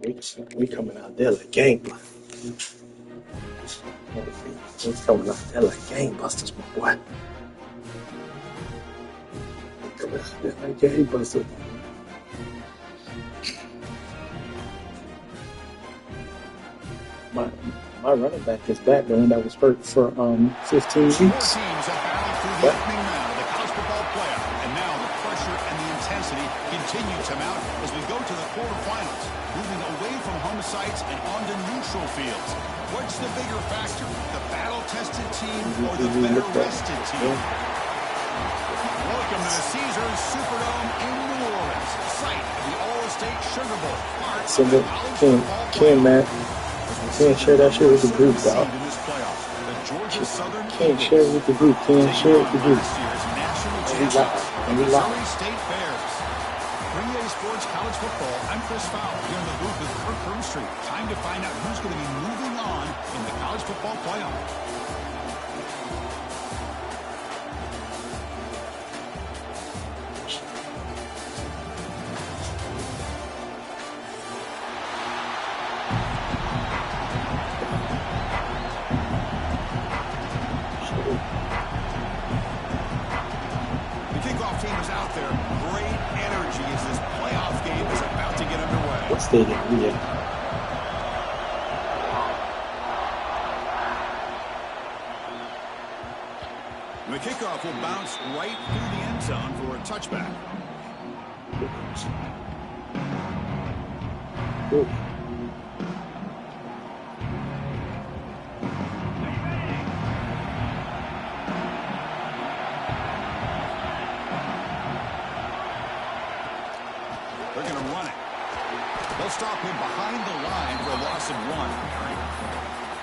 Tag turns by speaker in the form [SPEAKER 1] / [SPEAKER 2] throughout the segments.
[SPEAKER 1] We coming out there like gangbusters. We coming out there like gangbusters, my boy. We coming out there like gangbusters. My running back is back, the one that was hurt for 15 weeks.
[SPEAKER 2] Teams have battled through the opening round of the college football playoff, and now the pressure and the intensity continue to mount as we go to the quarterfinals, moving away from home sites and onto neutral fields. What's the bigger factor, the battle-tested team or the better-rested team? Welcome to the Caesars Superdome in New Orleans, site of the All-State Sugar Bowl, part of the college football playoff.
[SPEAKER 1] Can't share that shit with the group, dog. Can't share it with the group. Can't share it with the group. And we live.
[SPEAKER 2] State Bears. 3A Sports College Football. I'm Chris Fowler here in the booth with Kirk Hermstreet. Time to find out who's going to be moving on in the college football playoff.
[SPEAKER 1] Stadium, yeah.
[SPEAKER 2] The kickoff will bounce right through the end zone for a touchback.
[SPEAKER 1] Good.
[SPEAKER 2] They're going to run it. They'll stop him behind the line for a loss of 1.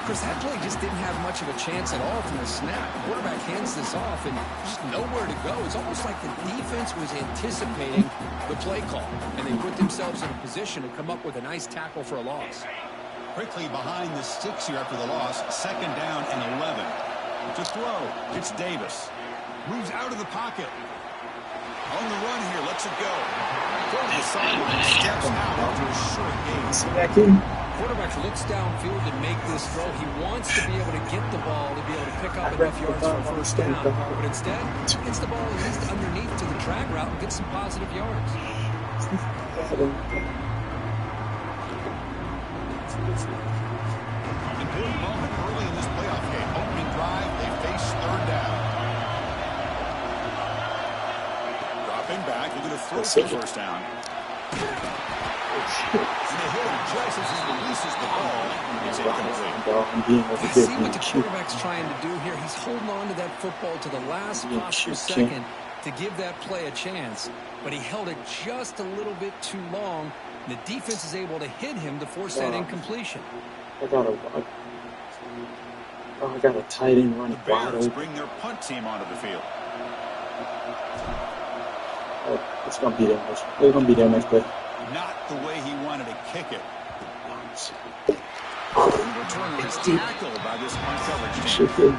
[SPEAKER 3] Chris, that play just didn't have much of a chance at all from the snap. The quarterback hands this off and just nowhere to go. It's almost like the defense was anticipating the play call, and they put themselves in a position to come up with a nice tackle for a loss.
[SPEAKER 2] Quickly behind the sticks here after the loss. 2nd down and 11. To throw, it's Davis. Moves out of the pocket. On the run here, lets it go. From the sideline, steps out after a short gain.
[SPEAKER 3] Quarterback looks downfield to make this throw. He wants to be able to get the ball, to be able to pick up enough yards for a first down. But instead, he gets the ball at least underneath to the drag route and gets some positive yards.
[SPEAKER 2] Important moment early in this playoff game. Opening drive, they face 3rd down. Back, they're going to throw for first down. And they hit him just as he releases the ball. It's incomplete.
[SPEAKER 3] You see what the quarterback's trying to do here. He's holding on to that football to the last possible second to give that play a chance. But he held it just a little bit too long. The defense is able to hit him to force that incompletion.
[SPEAKER 1] I got a tight end running wide open.
[SPEAKER 2] Bring their punt team onto the field.
[SPEAKER 1] It's going to be there next. It's going to be there next play.
[SPEAKER 2] Not the way he wanted to kick it. The returner is tackled by this uncoverage team.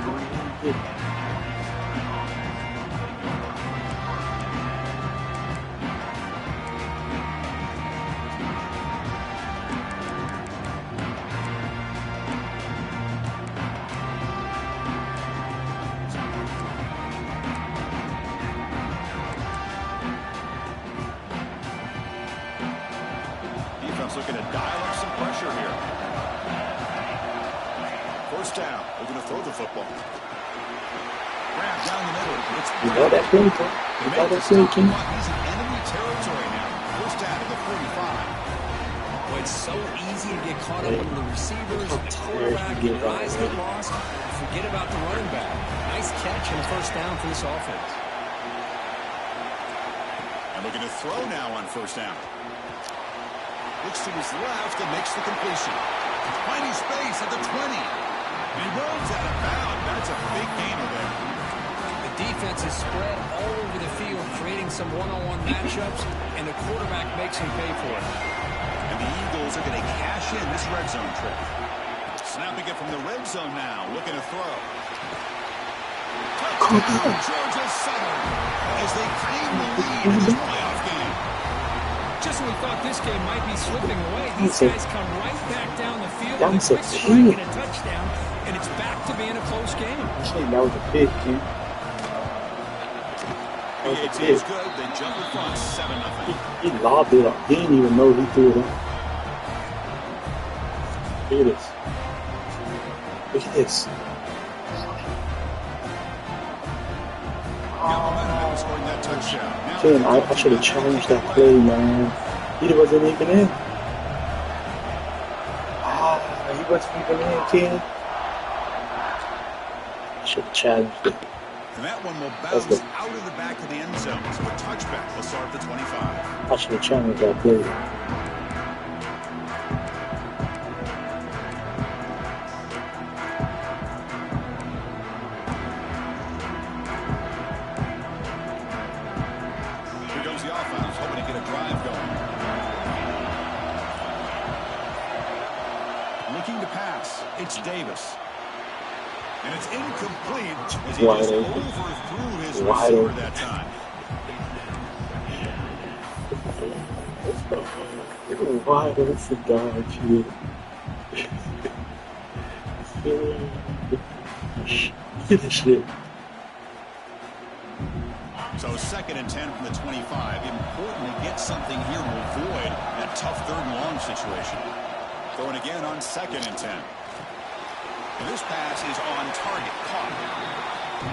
[SPEAKER 2] Looking to dial up some pressure here. First down. They're going to throw the football. Grab down the middle.
[SPEAKER 1] You know that thing, King? You know that thing, King?
[SPEAKER 2] He's in enemy territory now. First down to the 45.
[SPEAKER 3] Well, it's so easy to get caught up in the receivers, the quarterback, your eyes get lost. Forget about the running back. Nice catch and a first down for this offense.
[SPEAKER 2] And looking to throw now on first down. Looks to his left and makes the completion. Finding space at the 20. And he rolls out of bounds. That's a big gainer there.
[SPEAKER 3] The defense is spread all over the field, creating some one-on-one matchups, and the quarterback makes him pay for it.
[SPEAKER 2] And the Eagles are going to cash in this red zone trip. Snapping it from the red zone now. Looking to throw. Touchdown, Georgia Southern, as they claim the lead in this playoff game.
[SPEAKER 3] Just when we thought this game might be slipping away, these guys come right back down the field with a
[SPEAKER 1] That's a
[SPEAKER 3] quick strike
[SPEAKER 1] key.
[SPEAKER 3] and a touchdown, and it's back to being a close game.
[SPEAKER 1] I think that was a big key. That was a
[SPEAKER 2] PAT
[SPEAKER 1] big.
[SPEAKER 2] is good. They jump in front 7-0.
[SPEAKER 1] He lobbed it up. He didn't even know he threw it up. Look at this. Look at this.
[SPEAKER 2] Got momentum after scoring that touchdown. Now
[SPEAKER 1] Ken, I should have challenged that play, man. He wasn't even in. He wasn't even in, Ken. I should have challenged it.
[SPEAKER 2] And that one will bounce out of the back of the end zone. So a touchback will start at the 25.
[SPEAKER 1] I should have challenged that play.
[SPEAKER 2] Here goes the offense, hoping to get a drive going. Looking to pass. It's Davis. And it's incomplete as he just overthrew his receiver that time.
[SPEAKER 1] Wide open dodge here. Shit.
[SPEAKER 2] So 2nd and 10 from the 25. Important to get something here to avoid that tough 3rd and long situation. Going again on 2nd and 10. And this pass is on target. Caught.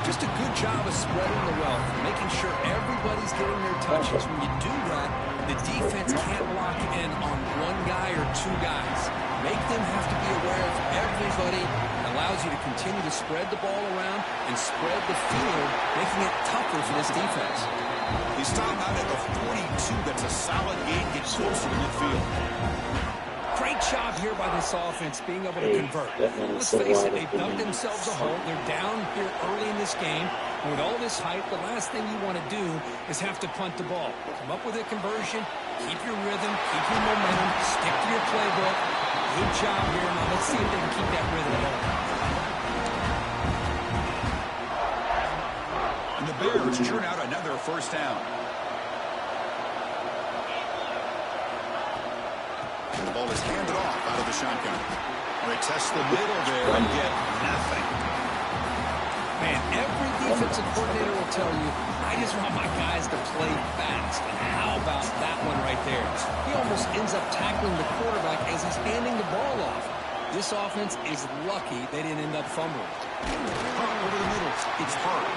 [SPEAKER 3] Just a good job of spreading the wealth, making sure everybody's getting their touches. When you do that, the defense can't lock in on one guy or two guys. Make them have to be aware of everybody. It allows you to continue to spread the ball around and spread the field, making it tougher for this defense.
[SPEAKER 2] He's stopped out at the 42. That's a solid gain. Get closer to midfield.
[SPEAKER 3] Great job here by this offense being able to convert. Let's face it, they've dug themselves a hole. They're down here early in this game. And with all this hype, the last thing you want to do is have to punt the ball. Come up with a conversion, keep your rhythm, keep your momentum, stick to your playbook. Good job here. Now let's see if they can keep that rhythm going.
[SPEAKER 2] And the Bears turn out another 1st down. The ball is handed off out of the shotgun. They test the middle there and get nothing.
[SPEAKER 3] Man, every defensive coordinator will tell you, I just want my guys to play fast. And how about that one right there? He almost ends up tackling the quarterback as he's handing the ball off. This offense is lucky they didn't end up fumbling.
[SPEAKER 2] Over the middle, it's Hart.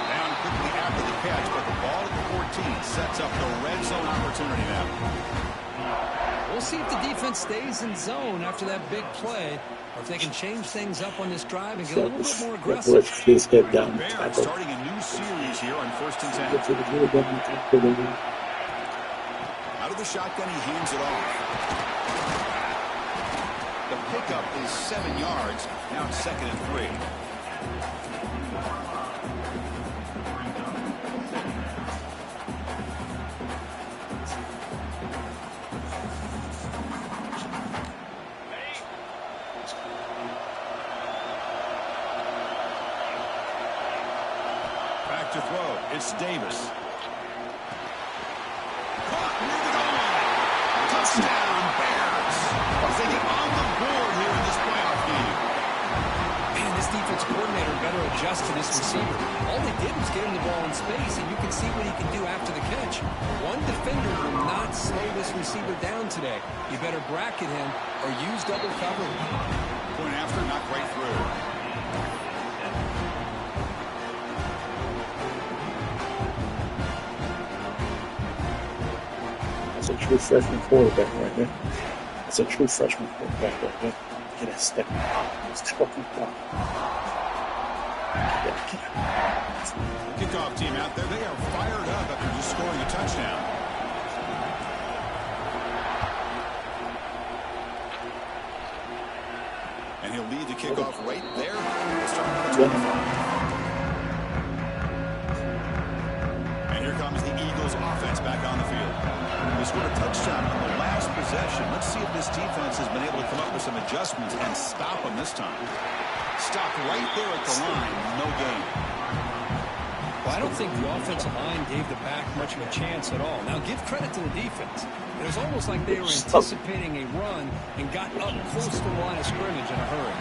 [SPEAKER 2] Down quickly after the catch, but the ball at the 14 sets up the red zone opportunity now.
[SPEAKER 3] We'll see if the defense stays in zone after that big play, or if they can change things up on this drive and get a little bit more aggressive.
[SPEAKER 1] Let's get down.
[SPEAKER 2] Bears starting a new series here on 1st and 10. Out of the shotgun, he hands it off. The pickup is 7 yards. Now it's 2nd and 3. To throw. It's Davis. Caught near the goal line. Touchdown, Bears. As they get on the board here in this playoff game.
[SPEAKER 3] Man, this defense coordinator better adjust to this receiver. All they did was get him the ball in space, and you can see what he can do after the catch. One defender will not slow this receiver down today. You better bracket him or use double cover.
[SPEAKER 2] Point after, knocked right through.
[SPEAKER 1] That's a true freshman quarterback right there. That's a true freshman quarterback right there. Get that step out. Step up and down.
[SPEAKER 2] Kickoff team out there. They are fired up after just scoring a touchdown. And he'll lead the kickoff right there. And here comes the Eagles offense back on the field. They scored a touchdown on the last possession. Let's see if this defense has been able to come up with some adjustments and stop them this time. Stopped right there at the line. No gain.
[SPEAKER 3] Well, I don't think the offensive line gave the back much of a chance at all. Now, give credit to the defense. It was almost like they were anticipating a run and got up close to the line of scrimmage in a hurry.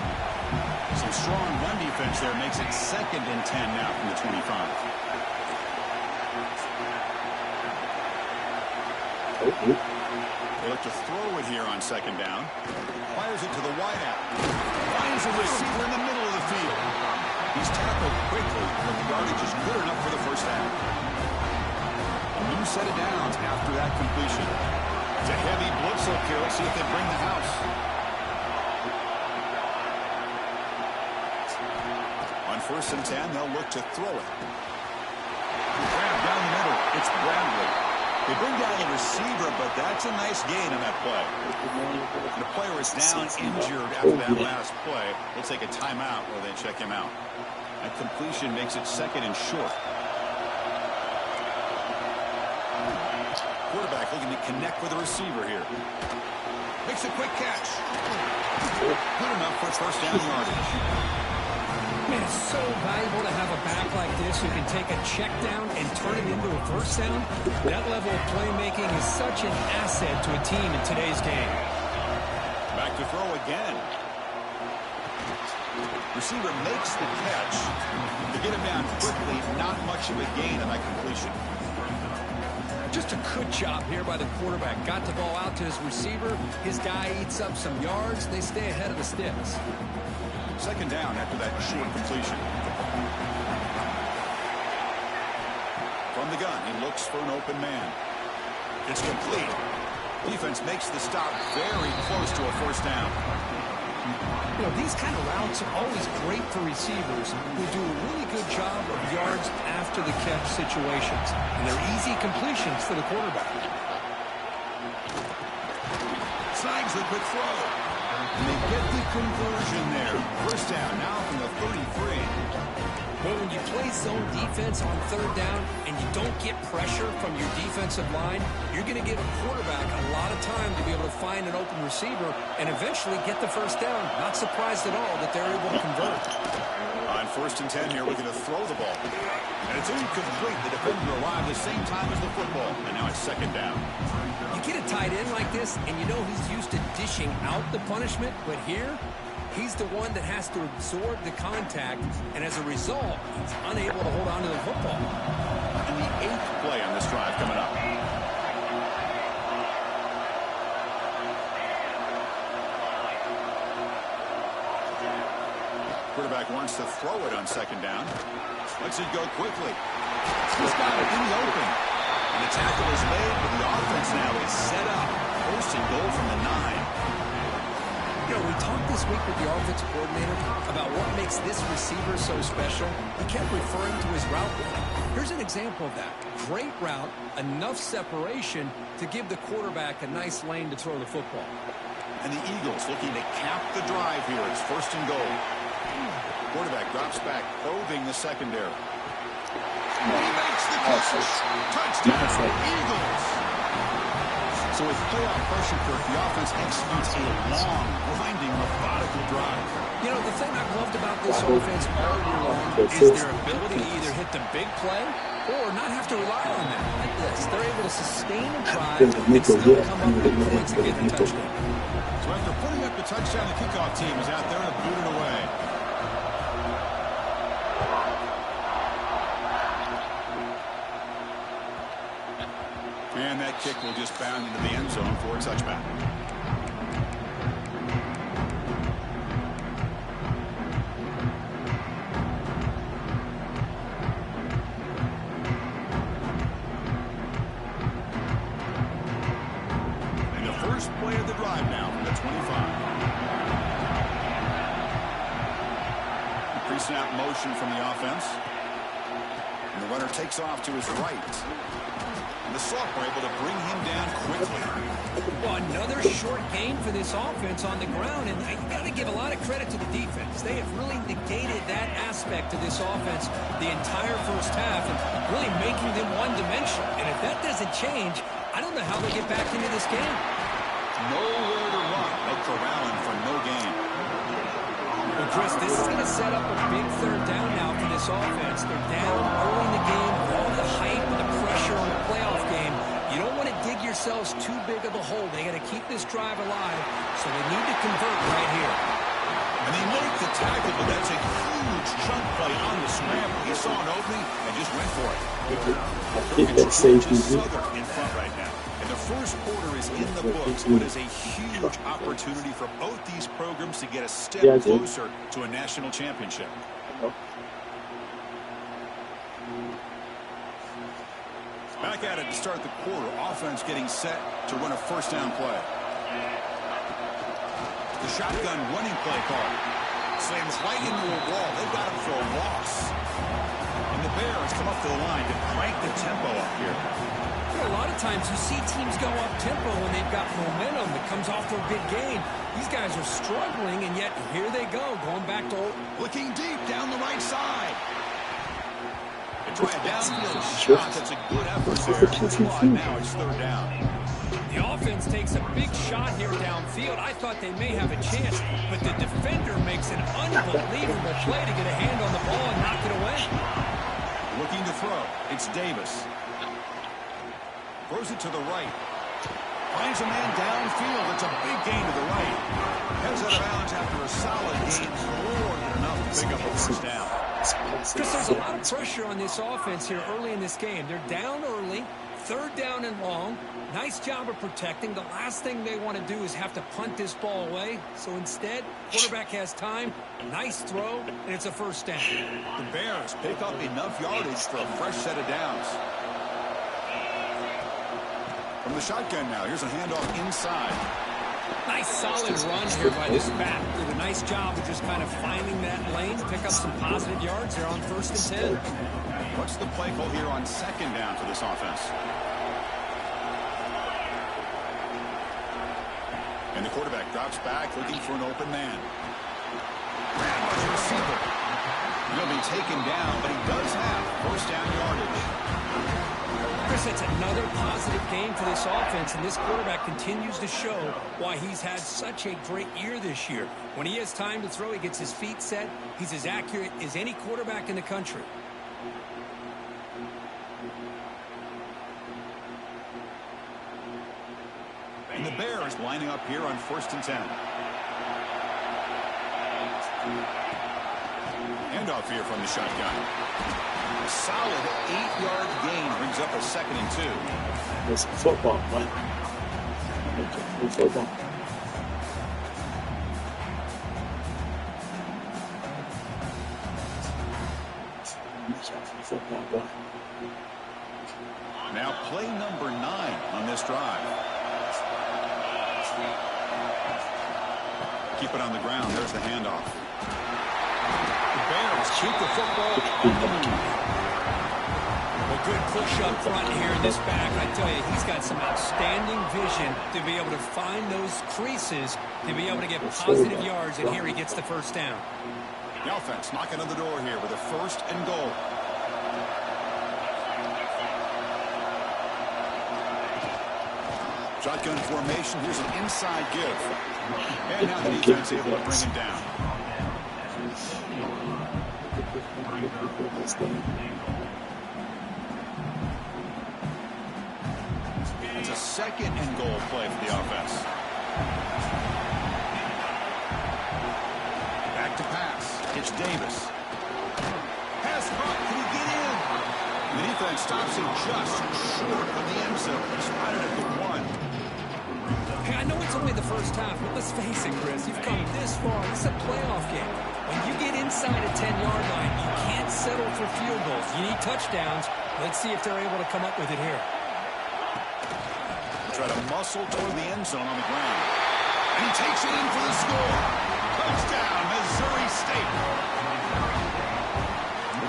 [SPEAKER 2] Some strong run defense there makes it 2nd and 10 now from the 25. They look to throw it here on 2nd down. Fires it to the wideout. Finds a receiver in the middle of the field. He's tackled quickly, but the yardage is good enough for the first half. A new set of downs after that completion. It's a heavy blitz up here. Let's see if they bring the house. On 1st and 10, they'll look to throw it. Grab down the middle. It's Bradley. They bring down the receiver, but that's a nice gain on that play. The player is down injured after that last play. We'll take a timeout while they check him out. That completion makes it 2nd and short. Quarterback looking to connect with the receiver here. Makes a quick catch. Good enough for 1st down yardage.
[SPEAKER 3] Man, it's so valuable to have a back like this who can take a check down and turn it into a 1st down. That level of playmaking is such an asset to a team in today's game.
[SPEAKER 2] Back to throw again. Receiver makes the catch. To get him down quickly, not much of a gain on that completion.
[SPEAKER 3] Just a good job here by the quarterback. Got the ball out to his receiver. His guy eats up some yards. They stay ahead of the sticks.
[SPEAKER 2] 2nd down after that short completion. From the gun, he looks for an open man. It's complete. Defense makes the stop very close to a 1st down.
[SPEAKER 3] You know, these kind of routes are always great for receivers who do a really good job of yards after the catch situations. And they're easy completions for the quarterback.
[SPEAKER 2] Snags the quick throw. And they get the conversion there. 1st down now from the 33.
[SPEAKER 3] But when you play zone defense on 3rd down and you don't get pressure from your defensive line, you're going to give a quarterback a lot of time to be able to find an open receiver and eventually get the 1st down. Not surprised at all that they're able to convert.
[SPEAKER 2] On 1st and 10 here, looking to throw the ball. And it's incomplete. The defender arrived the same time as the football. And now it's 2nd down.
[SPEAKER 3] You get a tight end like this, and you know he's used to dishing out the punishment, but here, he's the one that has to absorb the contact, and as a result, he's unable to hold on to the football.
[SPEAKER 2] And the 8th play on this drive coming up. Quarterback wants to throw it on 2nd down. Lets it go quickly. He's got it in the open. And the tackle is made, but the offense now is set up. 1st and goal from the 9.
[SPEAKER 3] You know, we talked this week with the offensive coordinator about what makes this receiver so special. He kept referring to his route running. Here's an example of that. Great route, enough separation to give the quarterback a nice lane to throw the football.
[SPEAKER 2] And the Eagles looking to cap the drive here. It's 1st and goal. Quarterback drops back, probing the secondary. He makes the catch. Touchdown, Eagles. So with playoff pressure, Kirk, the offense executes a long, grinding, methodical drive.
[SPEAKER 3] You know, the thing I've loved about this offense all year long is their ability to either hit the big play or not have to rely on that. Like this, they're able to sustain a drive and still come up with points and get the touchdown.
[SPEAKER 2] So after putting up the touchdown, the kickoff team is out there to boot it away. And that kick will just bound into the end zone for a touchback. And the first play of the drive now from the 25. Pre-snap motion from the offense. And the runner takes off to his right. And the sophomore able to bring him down quickly.
[SPEAKER 3] Well, another short gain for this offense on the ground, and you got to give a lot of credit to the defense. They have really negated that aspect of this offense the entire 1st half and really making them one-dimensional. And if that doesn't change, I don't know how they get back into this game.
[SPEAKER 2] Nowhere to run. They're corralling for no gain.
[SPEAKER 3] Well, Chris, this is going to set up a big 3rd down now for this this offense. They're down early in the game with all the hype and the pressure on the playoff game. You don't want to dig yourselves too big of a hole. They got to keep this drive alive, so they need to convert right here.
[SPEAKER 2] And they make the tackle, but that's a huge chunk play on the scramble. He saw an opening and just went for it.
[SPEAKER 1] I think that saved me.
[SPEAKER 2] Southern in front right now. And the first quarter is in the books, but it's a huge opportunity for both these programs to get a step closer to a national championship. Back at it to start the quarter. Offense getting set to run a first down play. The shotgun running play call. Slams right into a wall. They've got him for a loss. And the Bears come up to the line to crank the tempo up here.
[SPEAKER 3] A lot of times you see teams go up tempo when they've got momentum that comes off their big gain. These guys are struggling, and yet here they go, going back to
[SPEAKER 2] looking deep down the right side. They try a downfield shot. That's a good effort there. Now it's third down.
[SPEAKER 3] The offense takes a big shot here downfield. I thought they may have a chance, but the defender makes an unbelievable play to get a hand on the ball and knock it away.
[SPEAKER 2] Looking to throw. It's Davis. Throws it to the right. Finds a man downfield. It's a big gain to the right. Heads out of bounds after a solid gain. More than enough to pick up a first down.
[SPEAKER 3] Chris, there's a lot of pressure on this offense here early in this game. They're down early, third down and long. Nice job of protecting. The last thing they want to do is have to punt this ball away. So instead, quarterback has time. Nice throw, and it's a first down.
[SPEAKER 2] The Bears pick up enough yardage for a fresh set of downs. From the shotgun now, here's a handoff inside.
[SPEAKER 3] Nice solid run here by this back. Did a nice job of just kind of finding that lane, pick up some positive yards there on 1st and 10.
[SPEAKER 2] What's the play call here on second down for this offense? And the quarterback drops back looking for an open man. Ran by the receiver. He'll be taken down, but he does have first down yardage.
[SPEAKER 3] Chris, that's another positive game for this offense, and this quarterback continues to show why he's had such a great year this year. When he has time to throw, he gets his feet set. He's as accurate as any quarterback in the country.
[SPEAKER 2] And the Bears lining up here on 1st and 10. Handoff here from the shotgun. A solid 8-yard gain brings up a 2nd and 2.
[SPEAKER 1] It's football, man. It's football.
[SPEAKER 2] Now play number 9 on this drive. Keep it on the ground. There's the handoff. The Bears keep the football on the move.
[SPEAKER 3] Well, good push up front here in this back. I tell you, he's got some outstanding vision to be able to find those creases, to be able to get positive yards, and here he gets the first down.
[SPEAKER 2] The offense knocking on the door here with a 1st and goal. Shotgun formation. Here's an inside give. And now the defense able to bring him down. It's a 2nd and goal play for the offense. Back to pass. It's Davis. Pass caught. Can he get in? The defense stops him just short of the end zone. Spotted at the 1.
[SPEAKER 3] Hey, I know it's only the first half, but let's face it, Chris. You've come this far. This is a playoff game. When you get inside a 10-yard line, you can't settle for field goals. You need touchdowns. Let's see if they're able to come up with it here.
[SPEAKER 2] Try to muscle toward the end zone on the ground. And he takes it in for the score. Touchdown, Missouri State.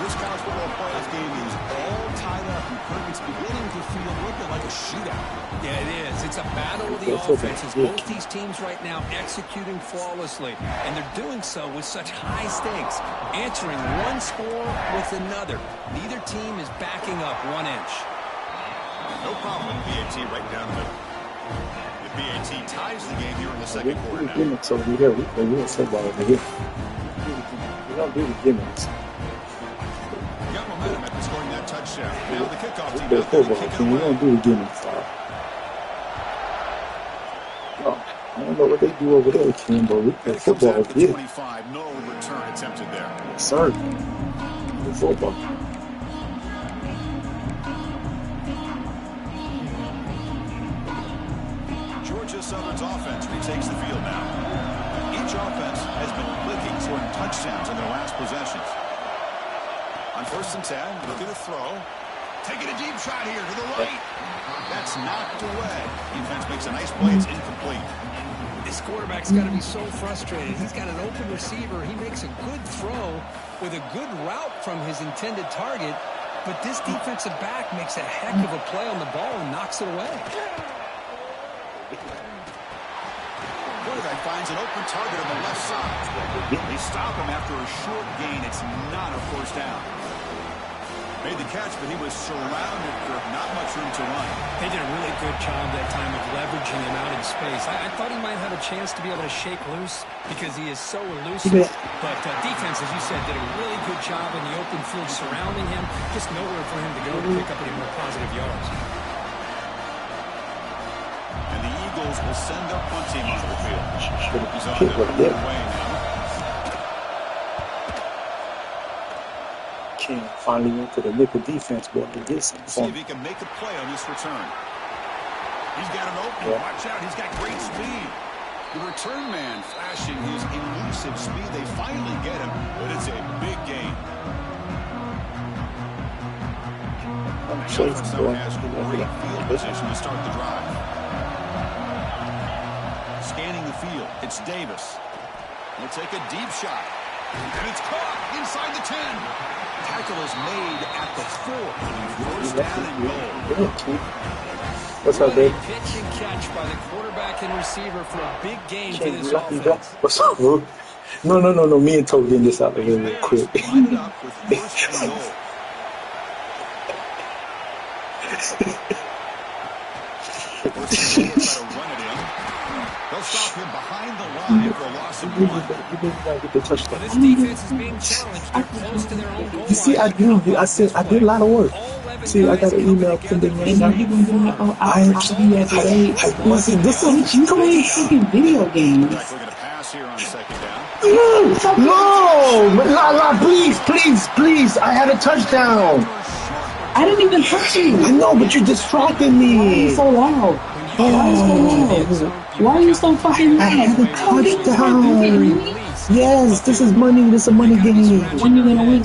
[SPEAKER 2] This college football playoff game is all tied up, and it's beginning to feel a little bit like a shootout.
[SPEAKER 3] Yeah, it is. It's a battle of the offenses. Both these teams right now executing flawlessly, and they're doing so with such high stakes, answering one score with another. Neither team is backing up 1 inch.
[SPEAKER 2] No problem with BAT right down the middle. The BAT ties the game here in the second quarter now.
[SPEAKER 1] Gimmicks over here. We play real football over here. We don't do the gimmicks.
[SPEAKER 2] touchdown. Now the kickoff team
[SPEAKER 1] Play
[SPEAKER 2] out there to
[SPEAKER 1] football,
[SPEAKER 2] kick it
[SPEAKER 1] Ken. You
[SPEAKER 2] away.
[SPEAKER 1] don't do it again, style. I don't know what they do over there, Ken, but we play
[SPEAKER 2] And it comes out
[SPEAKER 1] football
[SPEAKER 2] to the
[SPEAKER 1] here.
[SPEAKER 2] 25. No return attempted there.
[SPEAKER 1] Yes, sir. Play football.
[SPEAKER 2] Georgia Southern's offense retakes the field now. Each offense has been clicking, scoring touchdowns in their last possessions. On 1st and 10, looking to throw. Taking a deep shot here to the right. That's knocked away. Defense makes a nice play. It's incomplete.
[SPEAKER 3] This quarterback's got to be so frustrated. He's got an open receiver. He makes a good throw with a good route from his intended target, but this defensive back makes a heck of a play on the ball and knocks it away.
[SPEAKER 2] Quarterback finds an open target on the left side. They stop him after a short gain. It's not a first down. Made the catch, but he was surrounded for not much room to run.
[SPEAKER 3] They did a really good job that time of leveraging him out in space. I thought he might have a chance to be able to shake loose because he is so elusive. But defense, as you said, did a really good job in the open field surrounding him. Just nowhere for him to go to pick up any more positive yards.
[SPEAKER 2] And the Eagles will send their punt team onto the field. He's on the way now.
[SPEAKER 1] King finally went to the nickel defense, but he did
[SPEAKER 2] See
[SPEAKER 1] something.
[SPEAKER 2] if he can make a play on this return. He's got an opening.
[SPEAKER 1] Yeah.
[SPEAKER 2] Watch out. He's got great speed. The return man flashing his elusive speed. They finally get him, but it's a big gain. The offense now has great field position to start the drive. Scanning the field. It's Davis. He'll take a deep shot. And it's caught inside the 10. Tackle is made at the 4. First down and goal.
[SPEAKER 1] What's up, babe?
[SPEAKER 3] Pitch and catch by the quarterback and receiver for a big gain for this offense.
[SPEAKER 1] What's up, bro? No. Me and Toby getting this out of here real quick.
[SPEAKER 2] Line it up with first and goal. They'll stop him behind the line for a loss of 1.
[SPEAKER 1] You gotta get the touchdown.
[SPEAKER 3] This defense is being challenged. They're close to their own goal
[SPEAKER 1] You see,
[SPEAKER 3] line.
[SPEAKER 1] I did a lot of work. See, I got an email from the listen, this is
[SPEAKER 4] You play freaking video games.
[SPEAKER 2] We're going to pass here on 2nd down.
[SPEAKER 1] no, please, I had a touchdown.
[SPEAKER 4] I didn't even touch you.
[SPEAKER 1] I know, but you distracted
[SPEAKER 4] Why are you
[SPEAKER 1] me.
[SPEAKER 4] so loud? Why are you so fucking
[SPEAKER 1] I had
[SPEAKER 4] loud?
[SPEAKER 1] a touchdown. Yes, this is money. This is a money game.
[SPEAKER 4] When you gonna win?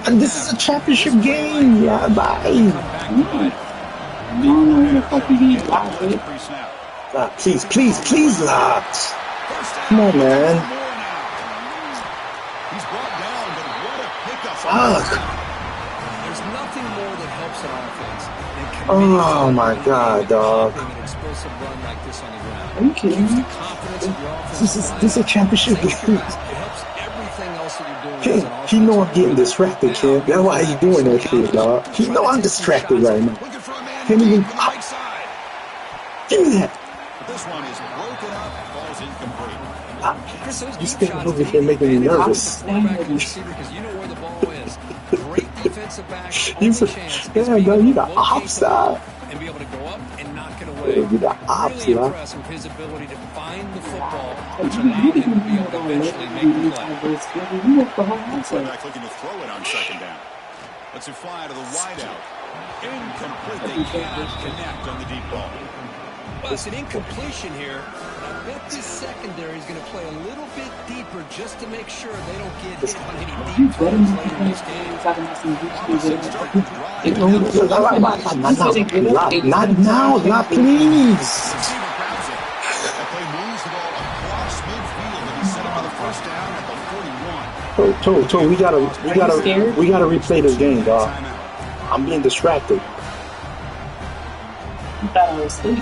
[SPEAKER 1] And this is a championship game. Yeah, bye.
[SPEAKER 4] I don't know who the fuck you get loud with.
[SPEAKER 2] Pre-snap.
[SPEAKER 1] Please, lads. Come on, man.
[SPEAKER 2] He's brought down, but what a pickup.
[SPEAKER 1] Fuck.
[SPEAKER 3] There's nothing more that helps an offense than
[SPEAKER 1] Oh my God, dog.
[SPEAKER 3] an explosive run like this on the ground.
[SPEAKER 4] Are you kidding
[SPEAKER 3] Keeps
[SPEAKER 4] me?
[SPEAKER 3] the confidence of your offense.
[SPEAKER 1] This is a championship
[SPEAKER 3] It
[SPEAKER 1] game.
[SPEAKER 3] helps everything else that you're doing. as an
[SPEAKER 1] He know I'm
[SPEAKER 3] offensive
[SPEAKER 1] getting
[SPEAKER 3] player.
[SPEAKER 1] distracted, kid. That's why he doing that shit, dog. He know I'm distracted right now.
[SPEAKER 2] Looking for a man
[SPEAKER 1] Can't even-
[SPEAKER 2] deep on the right side.
[SPEAKER 1] Give me that.
[SPEAKER 2] This one is broken up, falls incomplete.
[SPEAKER 3] Chris, those
[SPEAKER 1] You
[SPEAKER 3] deep
[SPEAKER 1] standing
[SPEAKER 3] shots
[SPEAKER 1] over
[SPEAKER 3] take
[SPEAKER 1] here making me
[SPEAKER 3] advantage of
[SPEAKER 1] nervous.
[SPEAKER 3] the quarterback and receiver because you know where the ball is. Great defensive back.
[SPEAKER 1] You
[SPEAKER 3] Only
[SPEAKER 1] said,
[SPEAKER 3] chance is
[SPEAKER 1] yeah,
[SPEAKER 3] being
[SPEAKER 1] dog,
[SPEAKER 3] able
[SPEAKER 1] you
[SPEAKER 3] to
[SPEAKER 1] got
[SPEAKER 3] locate the
[SPEAKER 1] offside.
[SPEAKER 3] ball and be able to go up and knock it away.
[SPEAKER 1] You got ops,
[SPEAKER 3] Really
[SPEAKER 1] yeah.
[SPEAKER 3] impressed with his ability to find the football, which allowed him to be able to eventually make the play.
[SPEAKER 2] Quarterback looking to throw it on 2nd down. Lets it fly to the wideout. Incomplete. They cannot connect on the deep ball.
[SPEAKER 3] Well, it's an incompletion here. I bet this secondary is going to play a little bit deeper just to make sure they don't get hit on any deep throws later in this game.
[SPEAKER 1] Not now, not please.
[SPEAKER 2] Receiver grabs it. That play moves the ball across midfield, and he's set up for the first down at the 41.
[SPEAKER 1] Toe, we gotta replay this game, dog.
[SPEAKER 2] Timeout.
[SPEAKER 1] I'm being distracted.
[SPEAKER 4] You thought I was asleep.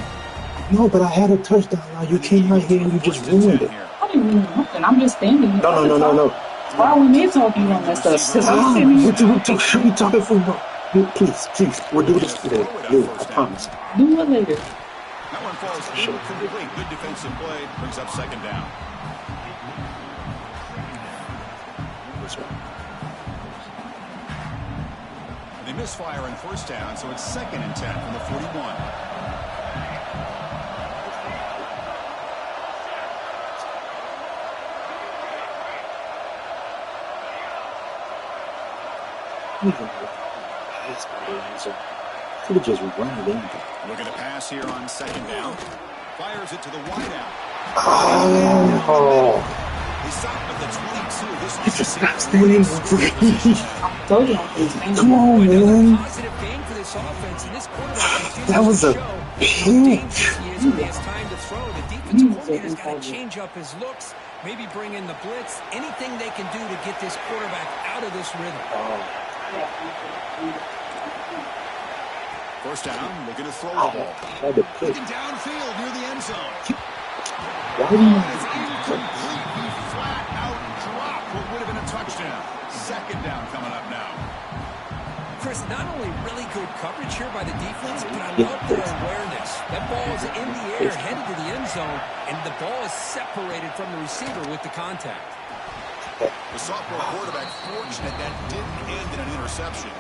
[SPEAKER 1] No, but I had a touchdown. Now you came right here and you just ruined it.
[SPEAKER 4] I didn't ruin nothing. I'm just standing here.
[SPEAKER 1] No.
[SPEAKER 4] Why are we made talking on that stuff? Because I'm sitting here.
[SPEAKER 1] We talking for no. Please, we'll do this today. I promise.
[SPEAKER 4] Do it later.
[SPEAKER 2] That one falls incomplete. Good defensive play. Brings up 2nd down. They misfire on first down, so it's 2nd and 10 from the 41.
[SPEAKER 1] Could have just run it in.
[SPEAKER 2] Looking to pass here on 2nd down. Fires it to the wideout.
[SPEAKER 1] Oh!
[SPEAKER 2] He stopped at the 22. This
[SPEAKER 1] He just got standing free.
[SPEAKER 4] Told you.
[SPEAKER 1] Come on, man.
[SPEAKER 3] Positive game for this offense, and this quarterback
[SPEAKER 1] That was a
[SPEAKER 3] pinch.
[SPEAKER 1] pinch.
[SPEAKER 3] When he has time to throw, the defensive coordinator's got to change up his looks, maybe bring in the blitz, anything they can do to get this quarterback out of this rhythm.
[SPEAKER 2] First down, looking to throw the ball.
[SPEAKER 1] Tried to pick.
[SPEAKER 2] Looking downfield near the end zone.
[SPEAKER 1] Why do you...
[SPEAKER 2] It's incomplete. He flat out dropped what would have been a touchdown. 2nd down coming up now.
[SPEAKER 3] Chris, not only really good coverage here by the defense, but I love their awareness. That ball is in the air, headed to the end zone, and the ball is separated from the receiver with the contact.
[SPEAKER 2] The sophomore quarterback fortunate that didn't end in an interception.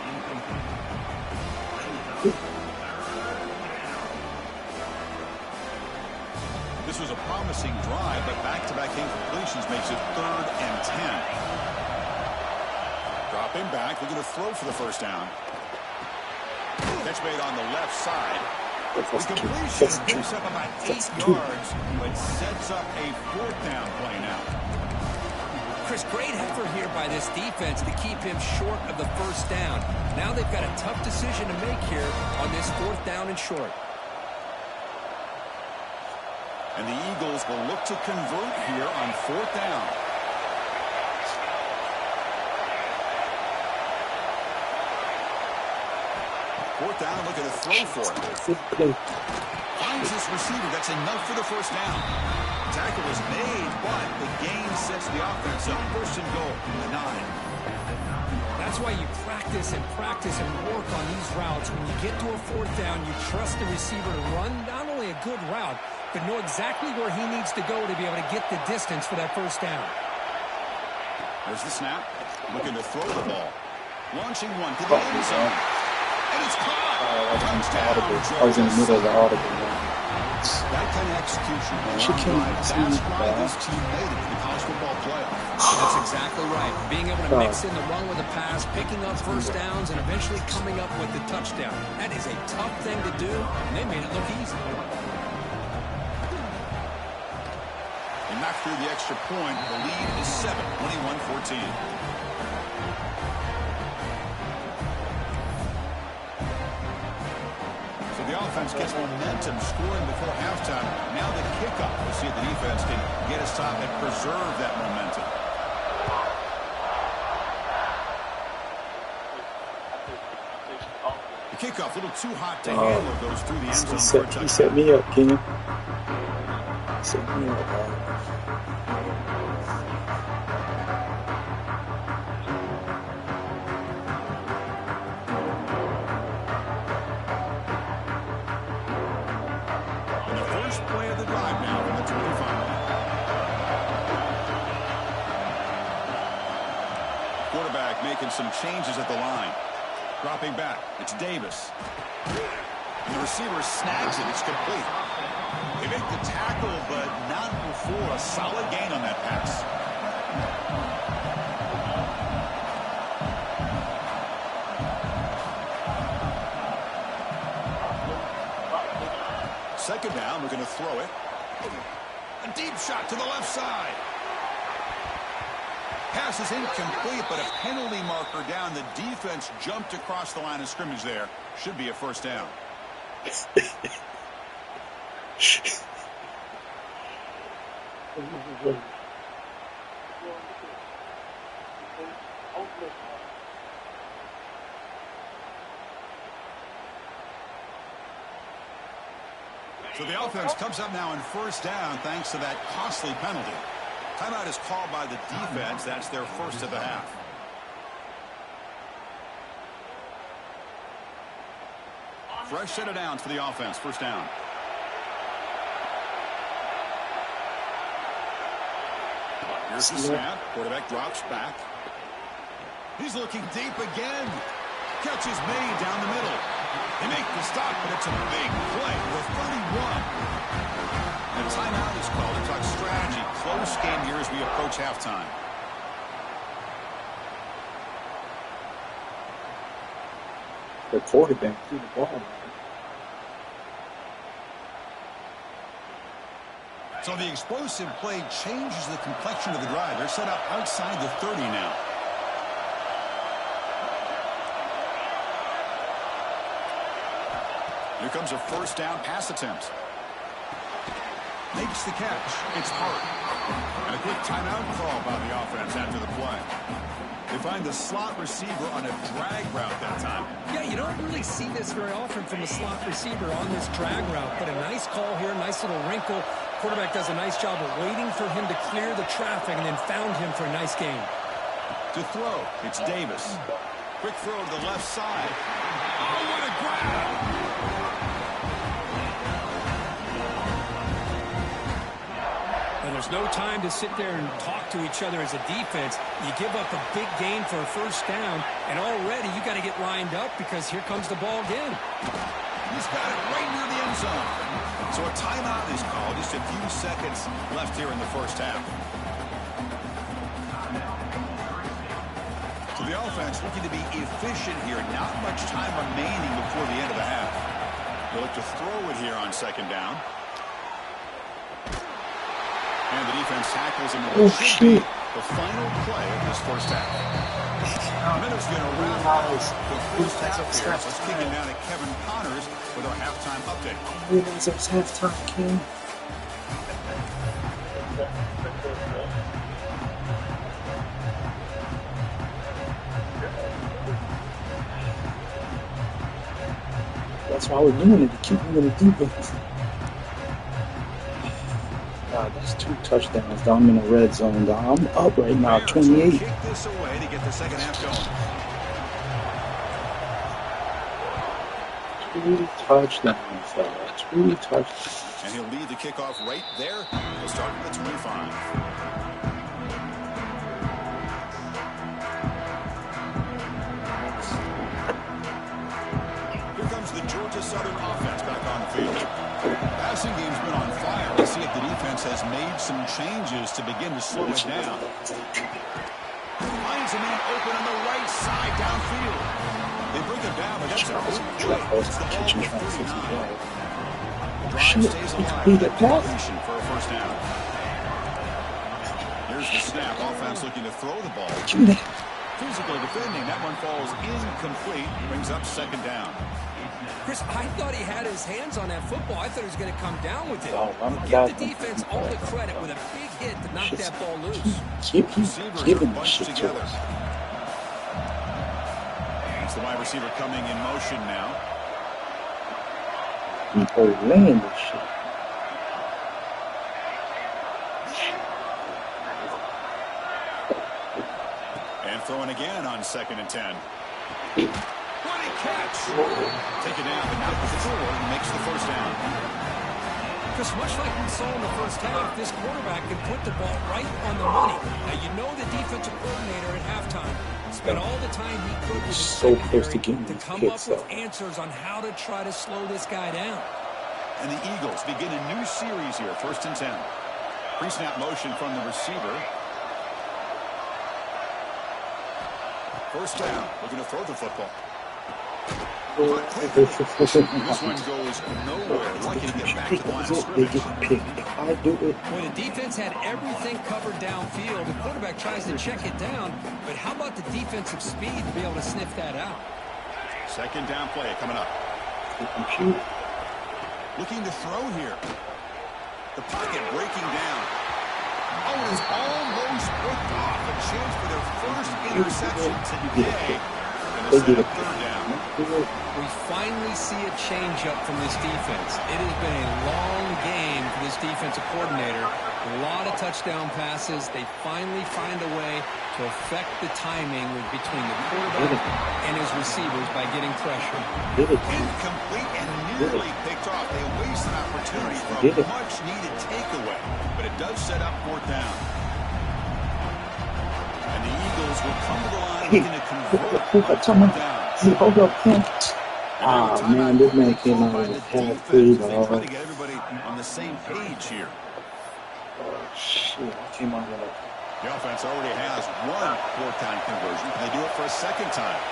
[SPEAKER 2] This was a promising drive, but back-to-back incompletions makes it 3rd and 10. Dropping back, looking to throw for the first down. Catch made on the left side. The completion picks up about 8 yards, but sets up a 4th down play now.
[SPEAKER 3] Chris, great effort here by this defense to keep him short of the first down. Now they've got a tough decision to make here on this 4th down and short.
[SPEAKER 2] And the Eagles will look to convert here on 4th down. Fourth down, looking to throw for it. Finds this receiver. That's enough for the first down. Tackle was made, but the gain sets the offense up. 1st and goal, 9.
[SPEAKER 3] That's why you practice and work on these routes. When you get to a 4th down, you trust the receiver to run not only a good route, but know exactly where he needs to go to be able to get the distance for that first down.
[SPEAKER 2] There's the snap. Looking to throw the ball. Launching one to the end zone. And it's caught.
[SPEAKER 1] I was in the middle of the audible.
[SPEAKER 2] That kind of execution. That's why this team made it to the college football playoff.
[SPEAKER 3] That's exactly right. Being able to mix in the run with the pass, picking up first downs, and eventually coming up with the touchdown. That is a tough thing to do, and they made it look easy.
[SPEAKER 2] They knocked through the extra point. The lead is 7, 21-14. So the offense gets momentum, scoring before halftime. Now the kickoff. We'll see if the defense can get a stop and preserve that momentum. The kickoff, a little too hot to handle, goes through the end zone for a touchdown.
[SPEAKER 1] He set me up, Kenyon. Set me up,
[SPEAKER 2] Making some changes at the line. Dropping back. It's Davis. And the receiver snags it. It's complete. They make the tackle, but not before a solid gain on that pass. Second down. We're going to throw it. A deep shot to the left side. Pass is incomplete, but a penalty marker down. The defense jumped across the line of scrimmage there. Should be a first down. So the offense comes up now in first down thanks to that costly penalty. Timeout is called by the defense. That's their first of the half. Fresh set of downs for the offense. First down. Here's the snap. Quarterback drops back. He's looking deep again. Catch is made down the middle. They make the stop, but it's a big play with 31. A timeout is called to talk strategy. Close game here as we approach halftime.
[SPEAKER 1] The quarterback threw the ball.
[SPEAKER 2] So the explosive play changes the complexion of the drive. They're set up outside the 30 now. Here comes a first down pass attempt. Makes the catch. It's Hart. And a quick timeout call by the offense after the play. They find the slot receiver on a drag route that time.
[SPEAKER 3] Yeah, you don't really see this very often from a slot receiver on this drag route, but a nice call here, nice little wrinkle. Quarterback does a nice job of waiting for him to clear the traffic and then found him for a nice gain.
[SPEAKER 2] To throw, it's Davis. Quick throw to the left side. Oh, what a grab!
[SPEAKER 3] And there's no time to sit there and talk to each other as a defense. You give up a big gain for a first down, and already you got to get lined up because here comes the ball again.
[SPEAKER 2] He's got it right near the end zone. So a timeout is called. Just a few seconds left here in the first half. So the offense looking to be efficient here. Not much time remaining before the end of the half. They'll look to throw it here on second down. And the defense tackles him.
[SPEAKER 1] Oh, shit.
[SPEAKER 2] The final play of this first half. Minutes going to wrap up the first half here. Let's kick it down to Kevin Connors with our halftime update.
[SPEAKER 1] I realize it was halftime, King. That's why we're doing it, to keep him in the defense. That's 2 touchdowns. I'm in the red zone. I'm up right now, 28.
[SPEAKER 2] Kick this away to get the second half going.
[SPEAKER 1] 2 touchdowns, 2 touchdowns.
[SPEAKER 2] And he'll lead the kickoff right there. He'll start with the 25. Here comes the Georgia Southern offense back on the field. Passing game's been on fire. Let's see if the defense has made some changes to begin to slow it down. Finds a man open on the right side downfield. They bring him down, but that's a good play. It's the ball with 3 now. Drive stays alive. Completion for a first down. Here's the snap. Offense looking to throw the ball. Physical defending. That one falls incomplete. Brings up second down.
[SPEAKER 3] Chris, I thought he had his hands on that football. I thought he was going to come down with it.
[SPEAKER 1] Give
[SPEAKER 3] the defense all the credit with a big hit to knock that ball loose.
[SPEAKER 1] Keep it bunched together.
[SPEAKER 2] It's the wide receiver coming in motion now.
[SPEAKER 1] People laying this shit.
[SPEAKER 2] And throwing again on 2nd and 10. What a catch! Take it down, but not before he makes the first down.
[SPEAKER 3] Because much like we saw in the first half, this quarterback can put the ball right on the money. Now, you know the defensive coordinator at halftime spent all the time he could with his
[SPEAKER 1] so close to getting
[SPEAKER 3] to
[SPEAKER 1] these
[SPEAKER 3] come
[SPEAKER 1] kicks
[SPEAKER 3] up with answers on how to try to slow this guy down.
[SPEAKER 2] And the Eagles begin a new series here, 1st and 10. Pre-snap motion from the receiver. First down, looking to throw the football. This one goes nowhere. Lucky to get back to the line of scrimmage.
[SPEAKER 1] I do it.
[SPEAKER 3] When the defense had everything covered downfield, the quarterback tries to check it down, but how about the defensive speed to be able to sniff that out?
[SPEAKER 2] Second down play coming up. Looking to throw here. The pocket breaking down. Oh, it is almost ripped off. A chance for their first interception today.
[SPEAKER 1] They did it.
[SPEAKER 2] Third down.
[SPEAKER 3] We finally see a change-up from this defense. It has been a long game for this defensive coordinator. A lot of touchdown passes. They finally find a way to affect the timing between the quarterback and his receivers by getting pressure.
[SPEAKER 2] Incomplete and nearly picked off. They waste an opportunity for a much-needed takeaway, but it does set up 4th down. And the Eagles will come to the line looking to convert on 4th down.
[SPEAKER 1] Hold up, man. Ah, man, this man came out of the half free,
[SPEAKER 2] Try
[SPEAKER 1] dog.
[SPEAKER 2] to get everybody on the same page here.
[SPEAKER 1] Shit, I came out of that.
[SPEAKER 2] The offense already has one fourth down conversion. They do it for a second time.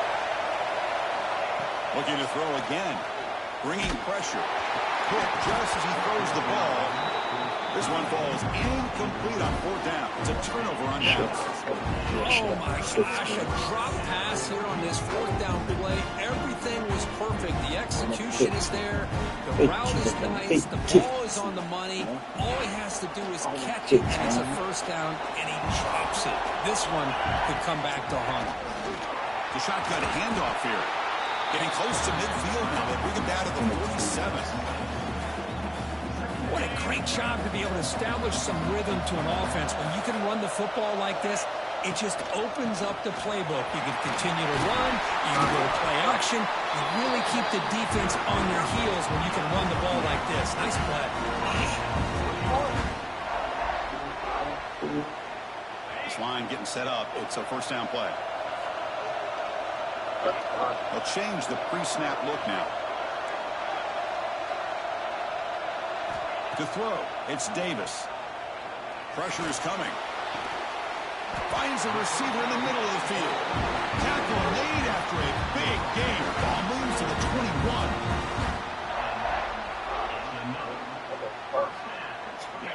[SPEAKER 2] Looking to throw again. Bringing pressure. Quick just as he throws the ball. This one falls incomplete on fourth down. It's a turnover on downs.
[SPEAKER 3] Oh my gosh, a drop pass here on this fourth down play. Everything was perfect. The execution is there. The route is nice. The ball is on the money. All he has to do is catch it, and it's a first down, and he drops it. This one could come back to haunt him.
[SPEAKER 2] The shotgun handoff here. Getting close to midfield now. They bring him down to the 47.
[SPEAKER 3] What a great job to be able to establish some rhythm to an offense. When you can run the football like this, it just opens up the playbook. You can continue to run. You can go to play action. You really keep the defense on their heels when you can run the ball like this. Nice play.
[SPEAKER 2] This line getting set up. It's a first down play. They'll change the pre-snap look now. To throw, it's Davis. Pressure is coming. Finds a receiver in the middle of the field. Tackle made after a big game. Ball moves to the 21.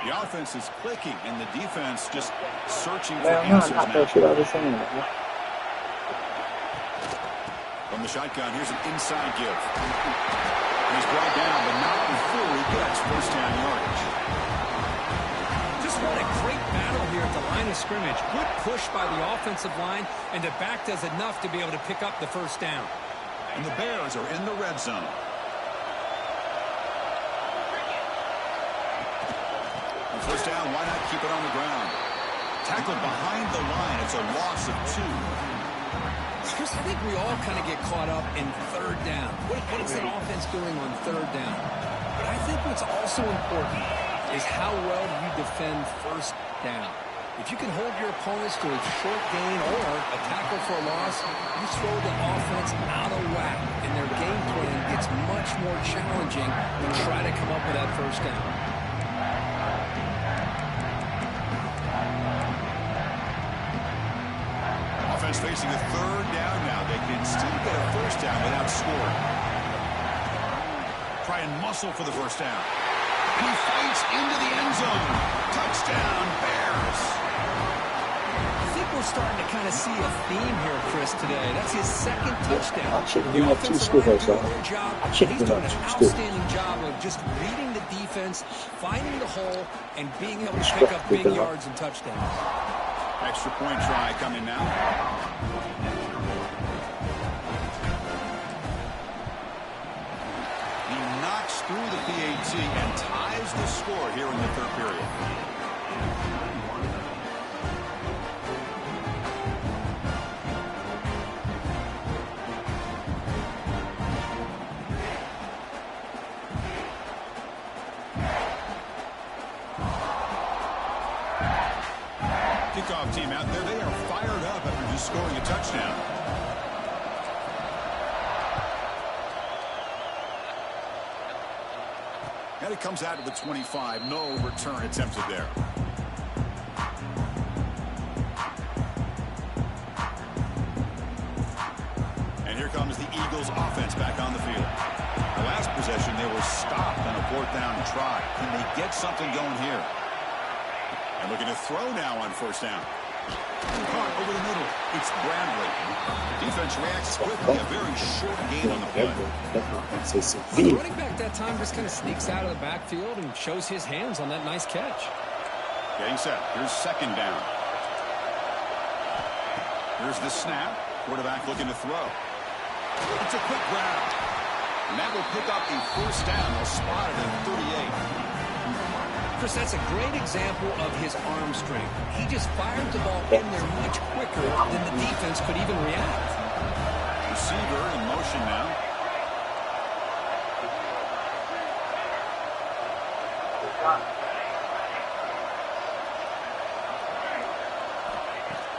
[SPEAKER 2] The offense is clicking, and the defense just searching for answers now. From the shotgun, here's an inside give. He's brought down, but not before he gets first down yardage.
[SPEAKER 3] Just what a great battle here at the line of scrimmage. Good push by the offensive line, and the back does enough to be able to pick up the first down.
[SPEAKER 2] And the Bears are in the red zone. On first down, why not keep it on the ground? Tackled behind the line. It's a loss of 2.
[SPEAKER 3] Chris, I think we all kind of get caught up in third down. What is the offense doing on third down? But I think what's also important is how well do you defend first down. If you can hold your opponents to a short gain or a tackle for a loss, you throw the offense out of whack, and their game plan gets much more challenging to try to come up with that first down.
[SPEAKER 2] Offense facing a third down now. They can still get a first down without scoring. Try and muscle for the first down. He fights into the end zone. Touchdown, Bears.
[SPEAKER 3] I think we're starting to kind of see a theme here, Chris, today. That's his second touchdown.
[SPEAKER 1] I shouldn't do that too school,
[SPEAKER 3] He's doing an
[SPEAKER 1] school.
[SPEAKER 3] outstanding job of just reading the defense, finding the hole, and being able to pick up big yards and touchdowns.
[SPEAKER 2] Extra point try coming now. He knocks through the PAT and ties the score here in the third period. Kickoff team out there. They are fired up after just scoring a touchdown. And it comes out to the 25. No return attempted there. And here comes the Eagles offense back on the field. The last possession, they were stopped on a fourth down try. Can they get something going here? And looking to throw now on first down. Caught over the middle. It's Bradley. Defense reacts quickly. A very short gain on the play.
[SPEAKER 3] The running back that time just kind of sneaks out of the backfield and shows his hands on that nice catch.
[SPEAKER 2] Getting set. Here's second down. Here's the snap. Quarterback looking to throw. It's a quick grab. And that will pick up a first down. They'll spot it at 38.
[SPEAKER 3] Chris, that's a great example of his arm strength. He just fired the ball in there much quicker than the defense could even react.
[SPEAKER 2] Receiver in motion now.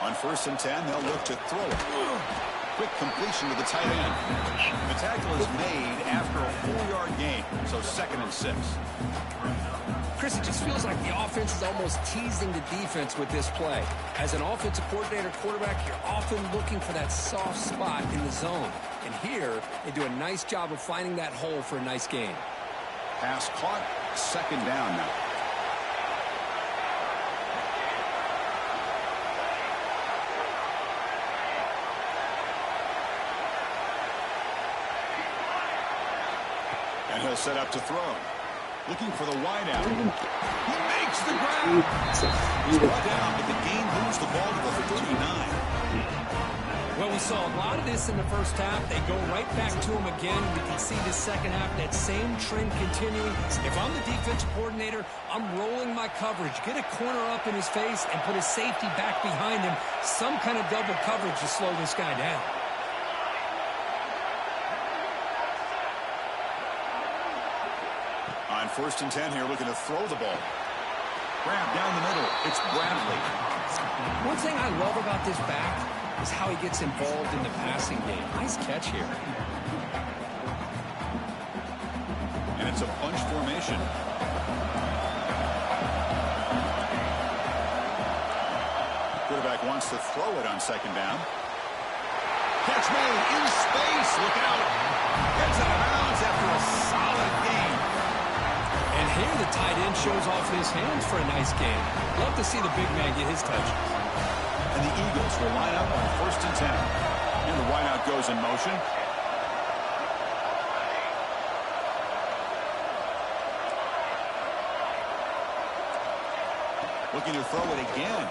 [SPEAKER 2] On 1st and 10, they'll look to throw it. quick completion to the tight end. The tackle is made after a 4-yard gain, so 2nd and 6.
[SPEAKER 3] Chris, it just feels like the offense is almost teasing the defense with this play. As an offensive coordinator, quarterback, you're often looking for that soft spot in the zone. And here, they do a nice job of finding that hole for a nice gain.
[SPEAKER 2] Pass caught, 2nd down now. And he'll set up to throw. Looking for the wideout. He makes the grab. He's brought down, but the game moves the ball to the 39.
[SPEAKER 3] Well, we saw a lot of this in the first half. They go right back to him again. We can see the second half, that same trend continuing. If I'm the defensive coordinator, I'm rolling my coverage. Get a corner up in his face and put a safety back behind him. Some kind of double coverage to slow this guy down.
[SPEAKER 2] On 1st and 10 here, looking to throw the ball. Grab down the middle. It's Bradley.
[SPEAKER 3] One thing I love about this back is how he gets involved in the passing game. Nice catch here.
[SPEAKER 2] And it's a bunch formation. Quarterback wants to throw it on 2nd down. Catch made in space. Look out. Gets out of bounds after a solid gain.
[SPEAKER 3] And here the tight end shows off his hands for a nice game. Love to see the big man get his touches.
[SPEAKER 2] And the Eagles will line up on 1st and 10. And the wideout goes in motion. Looking to throw it again.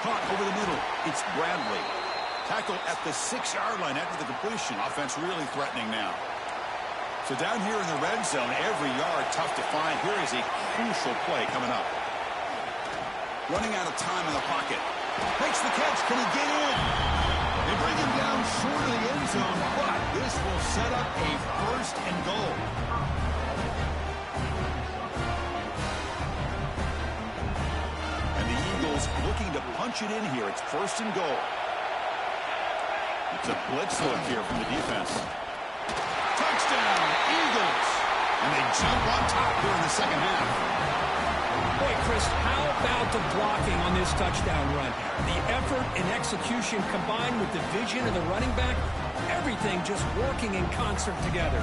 [SPEAKER 2] Caught over the middle. It's Bradley. Tackle at the 6-yard line after the completion. Offense really threatening now. So down here in the red zone, every yard tough to find. Here is a crucial play coming up. Running out of time in the pocket. Makes the catch. Can he get in? They bring him down short of the end zone, but this will set up a 1st and goal. And the Eagles looking to punch it in here. It's 1st and goal. It's a blitz look here from the defense. Touchdown, Eagles! And they jump on top here in the second half.
[SPEAKER 3] Boy, Chris, how about the blocking on this touchdown run? The effort and execution combined with the vision of the running back, everything just working in concert together.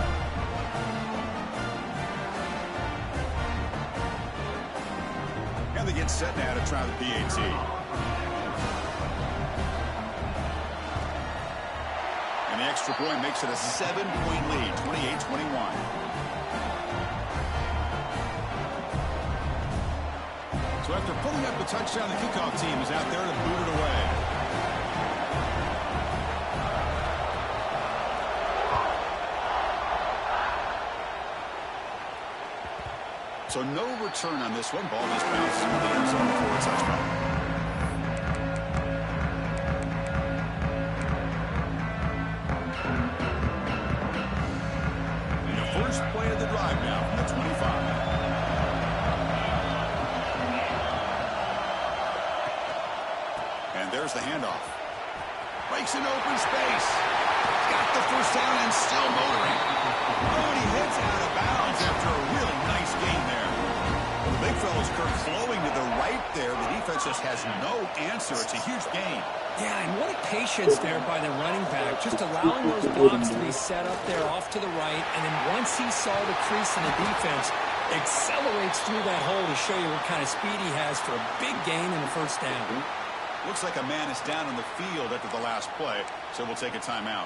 [SPEAKER 2] And they get set now to try the PAT. And the extra point makes it a 7-point lead, 28-21. So after pulling up the touchdown, the kickoff team is out there to boot it away. So no return on this one. Ball just bounces into the end zone for a touchdown. And the first play of the drive now from the 25. And there's the handoff. Breaks an open space. Got the first down and still motoring. Oh, and he heads out of bounds after a really nice gain there. Well, the big fella's Kirk flowing to the right there. The defense just has no answer. It's a huge gain.
[SPEAKER 3] Yeah, and what a patience there by the running back, just allowing those blocks to be set up there off to the right, and then once he saw the crease in the defense, accelerates through that hole to show you what kind of speed he has for a big gain in the first down.
[SPEAKER 2] Looks like a man is down on the field after the last play, so we'll take a timeout.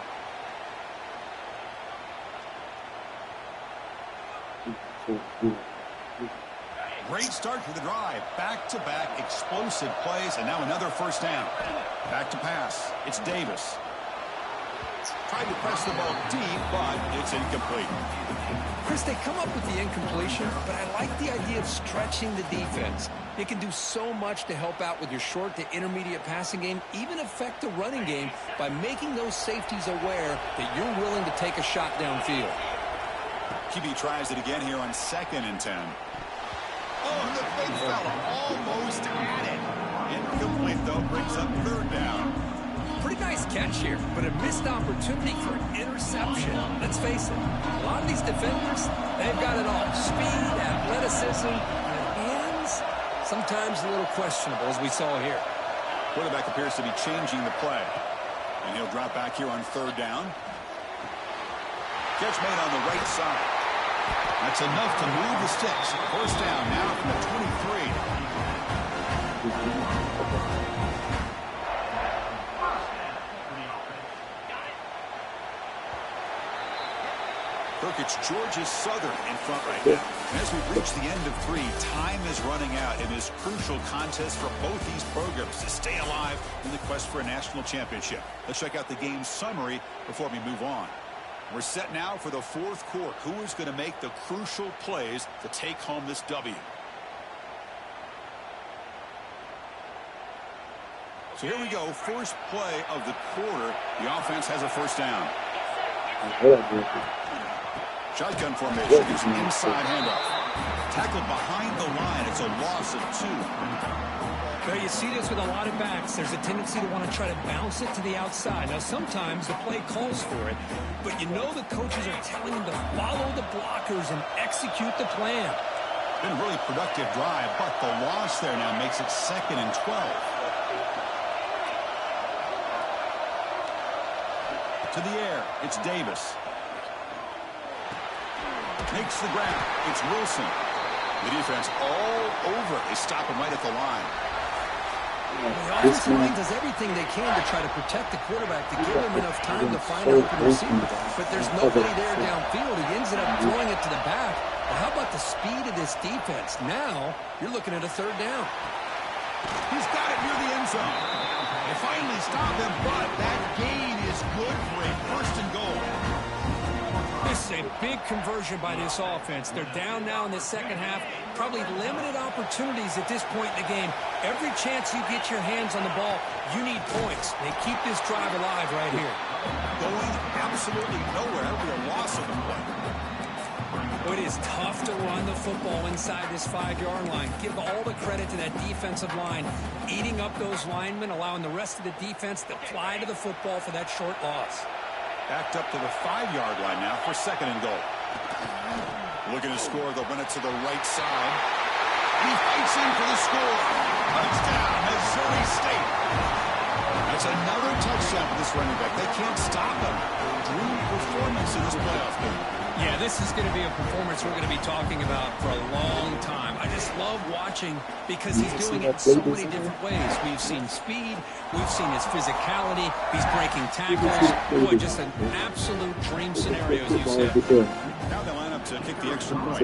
[SPEAKER 2] Great start to the drive. Back-to-back explosive plays, and now another first down. Back to pass. It's Davis. Tried to press the ball deep, but it's incomplete.
[SPEAKER 3] Chris, they come up with the incompletion, but I like the idea of stretching the defense. It can do so much to help out with your short to intermediate passing game, even affect the running game by making those safeties aware that you're willing to take a shot downfield.
[SPEAKER 2] QB tries it again here on 2nd and 10. Oh, the big fella almost had it. Incomplete, though, brings up 3rd down.
[SPEAKER 3] pretty nice catch here, but a missed opportunity for an interception. Let's face it, a lot of these defenders, they've got it all. Speed, athleticism, and hands, sometimes a little questionable, as we saw here.
[SPEAKER 2] Quarterback appears to be changing the play. And he'll drop back here on 3rd down. Catch made on the right side. That's enough to move the sticks. 1st down now from the 23. Look, it's Georgia Southern in front right now. And as we reach the end of 3, time is running out in this crucial contest for both these programs to stay alive in the quest for a national championship. Let's check out the game summary before we move on. We're set now for the 4th quarter. Who is going to make the crucial plays to take home this W? So here we go. First play of the quarter. The offense has a 1st down. Shotgun formation. Gives an inside handoff. Tackled behind the line. It's a loss of 2.
[SPEAKER 3] Well, you see this with a lot of backs. There's a tendency to want to try to bounce it to the outside. Now, sometimes the play calls for it, but you know the coaches are telling them to follow the blockers and execute the plan.
[SPEAKER 2] Been a really productive drive, but the loss there now makes it 2nd and 12. To the air, it's Davis. Makes the grab. It's Wilson. The defense all over. They stop him right at the line.
[SPEAKER 3] The offensive line does everything they can to try to protect the quarterback to give him enough time to find an open receiver. But there's nobody there downfield. He ends up throwing it to the back. But how about the speed of this defense? Now you're looking at a 3rd down.
[SPEAKER 2] He's got it near the end zone. They finally stop him, but that gain is good for a 1st and goal.
[SPEAKER 3] This is a big conversion by this offense. They're down now in the 2nd half. Probably limited opportunities at this point in the game. Every chance you get your hands on the ball, you need points. They keep this drive alive right here.
[SPEAKER 2] Going absolutely nowhere with a loss of the play.
[SPEAKER 3] It is tough to run the football inside this 5-yard line. Give all the credit to that defensive line. Eating up those linemen, allowing the rest of the defense to fly to the football for that short loss.
[SPEAKER 2] Backed up to the 5-yard line now for 2nd and goal. Looking to score, they'll run it to the right side. He fights in for the score. Touchdown, Missouri State. That's another touchdown for this running back. They can't stop him. Dream performance in this playoff game.
[SPEAKER 3] Yeah, this is going to be a performance we're going to be talking about for a long time. I just love watching because he's doing it so many different ways. We've seen speed. We've seen his physicality. He's breaking tackles. Boy, just an absolute dream scenario, as you said.
[SPEAKER 2] Now they line up to kick the extra point.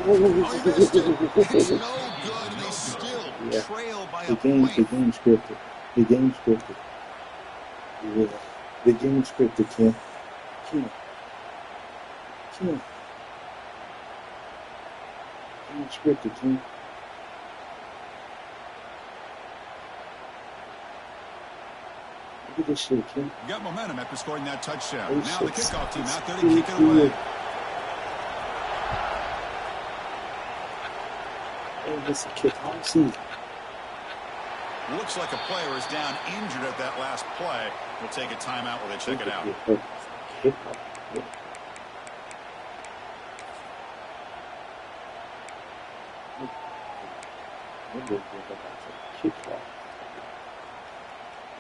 [SPEAKER 2] Oh, he missed it. It's no good. They still trail by a point.
[SPEAKER 1] The game scripted. The game scripted. Yeah. The game scripted, Kim. Game scripted, Kim. Look at this shit, Kim.
[SPEAKER 2] Got momentum after scoring that touchdown.
[SPEAKER 1] Oh,
[SPEAKER 2] now the
[SPEAKER 1] shit.
[SPEAKER 2] kickoff team out there to kick it away.
[SPEAKER 1] Oh, that's a kick. I see.
[SPEAKER 2] Looks like a player is down injured at that last play. We'll take a timeout while they check it out.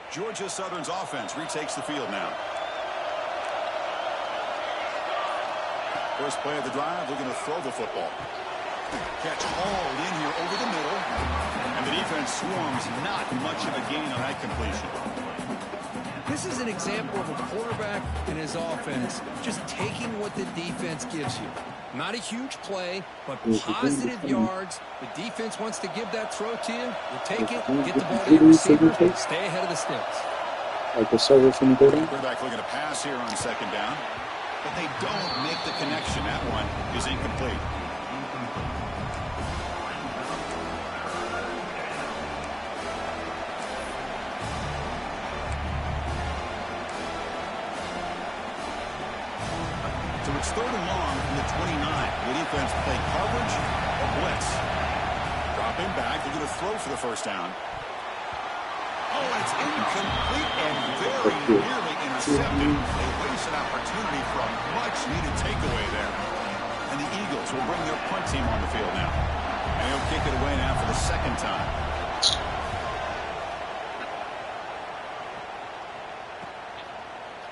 [SPEAKER 2] Georgia Southern's offense retakes the field now. First play of the drive, looking to throw the football. Catch hauled in here over the middle. And the defense swarms, not much of a gain on that completion.
[SPEAKER 3] This is an example of a quarterback and his offense just taking what the defense gives you. Not a huge play, but positive yards. The defense wants to give that throw to you. You take it, get the ball to your receiver, stay ahead of the sticks.
[SPEAKER 1] Like the server from the building.
[SPEAKER 2] Quarterback looking to pass here on 2nd down. But they don't make the connection. That one is incomplete. So it's 3rd and long from the 29. The defense play coverage or blitz. Dropping back, they're going to throw for the first down. Oh, it's incomplete and very nearly intercepted. They waste an opportunity for a much-needed takeaway there. And the Eagles will bring their punt team on the field now. And he'll kick it away now for the second time.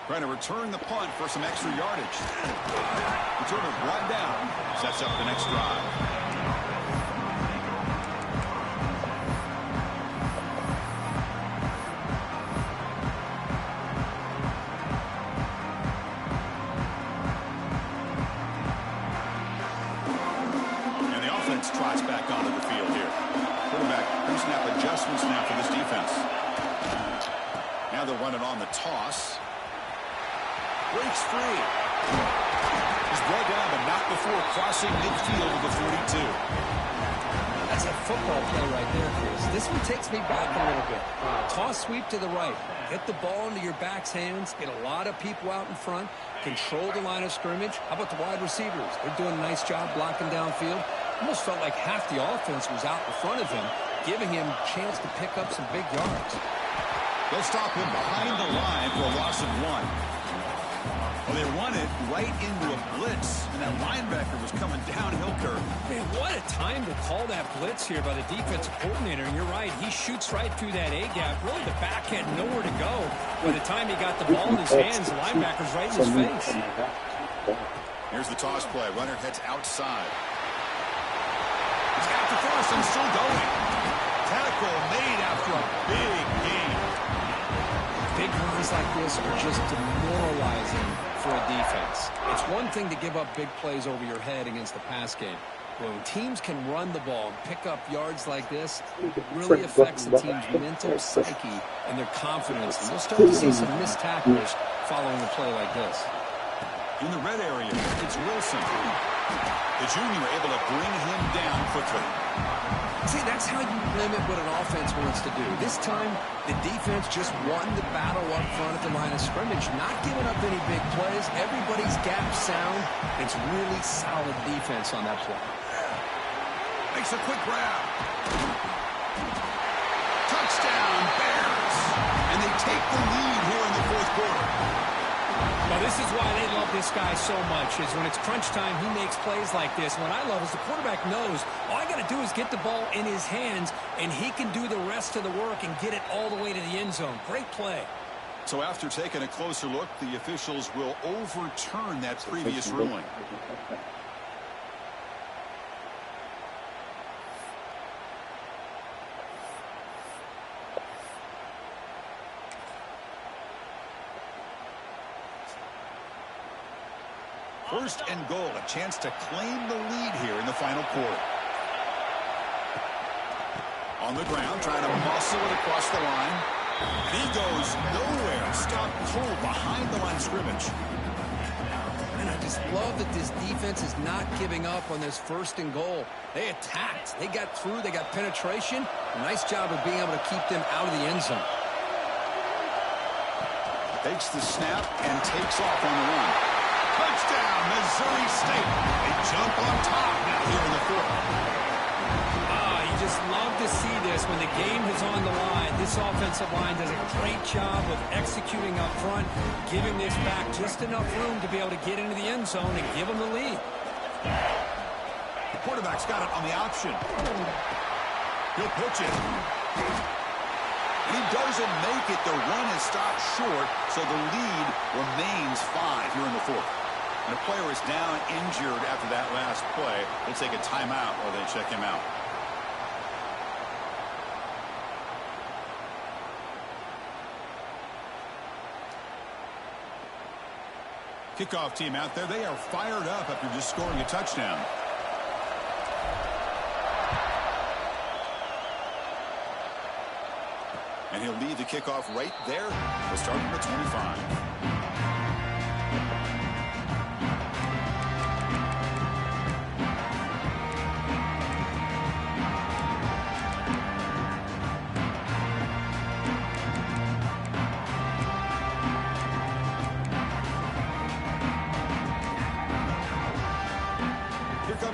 [SPEAKER 2] Trying to return the punt for some extra yardage. Return it right down. Sets up the next drive. Trots back onto the field here. Quarterback pre-snap adjustments now for this defense. Now they'll run it on the toss. Breaks free. He's brought down, but not before crossing midfield of the 42.
[SPEAKER 3] That's a football play right there, Chris. This one takes me back a little bit. Toss sweep to the right. Get the ball into your back's hands. Get a lot of people out in front. Control the line of scrimmage. How about the wide receivers? They're doing a nice job blocking downfield. Almost felt like half the offense was out in front of him, giving him a chance to pick up some big yards.
[SPEAKER 2] They'll stop him behind the line for a loss of 1. Well, they run it right into a blitz, and that linebacker was coming downhill curve.
[SPEAKER 3] Man, what a time to call that blitz here by the defensive coordinator. And you're right, he shoots right through that A-gap. Really, the back had nowhere to go. By the time he got the ball in his hands, the linebacker's right in his face.
[SPEAKER 2] Here's the toss play. Runner heads outside. He's got the cross and still going. Tackle made after a big gain.
[SPEAKER 3] Big runs like this are just demoralizing for a defense. It's one thing to give up big plays over your head against the pass game. When teams can run the ball and pick up yards like this, it really affects the team's mental psyche and their confidence. And you'll start to see some missed tackles following a play like this.
[SPEAKER 2] In the red area, it's Wilson. The junior able to bring him down quickly.
[SPEAKER 3] See, that's how you limit what an offense wants to do. This time, the defense just won the battle up front at the line of scrimmage, not giving up any big plays. Everybody's gap sound. It's really solid defense on that play.
[SPEAKER 2] Makes a quick grab. Touchdown, Bears. And they take the lead here in the fourth quarter.
[SPEAKER 3] Well, this is why they love this guy so much, is when it's crunch time, he makes plays like this. What I love is the quarterback knows all I got to do is get the ball in his hands, and he can do the rest of the work and get it all the way to the end zone. Great play.
[SPEAKER 2] So after taking a closer look, the officials will overturn that previous ruling. First and goal, a chance to claim the lead here in the final quarter. On the ground, trying to muscle it across the line. And he goes nowhere. Stop cold behind the line of scrimmage.
[SPEAKER 3] And I just love that this defense is not giving up on this first and goal. They attacked. They got through. They got penetration. A nice job of being able to keep them out of the end zone.
[SPEAKER 2] Takes the snap and takes off on the run. Touchdown, Missouri State. They jump on top now here in the fourth.
[SPEAKER 3] You just love to see this when the game is on the line. This offensive line does a great job of executing up front, giving this back just enough room to be able to get into the end zone and give them the lead.
[SPEAKER 2] The quarterback's got it on the option. He'll pitch it. He doesn't make it. The run is stopped short, so the lead remains 5 here in the fourth. And a player is down injured after that last play. They'll take a timeout or they check him out. Kickoff team out there. They are fired up after just scoring a touchdown. And he'll lead the kickoff right there. We'll start from the 25.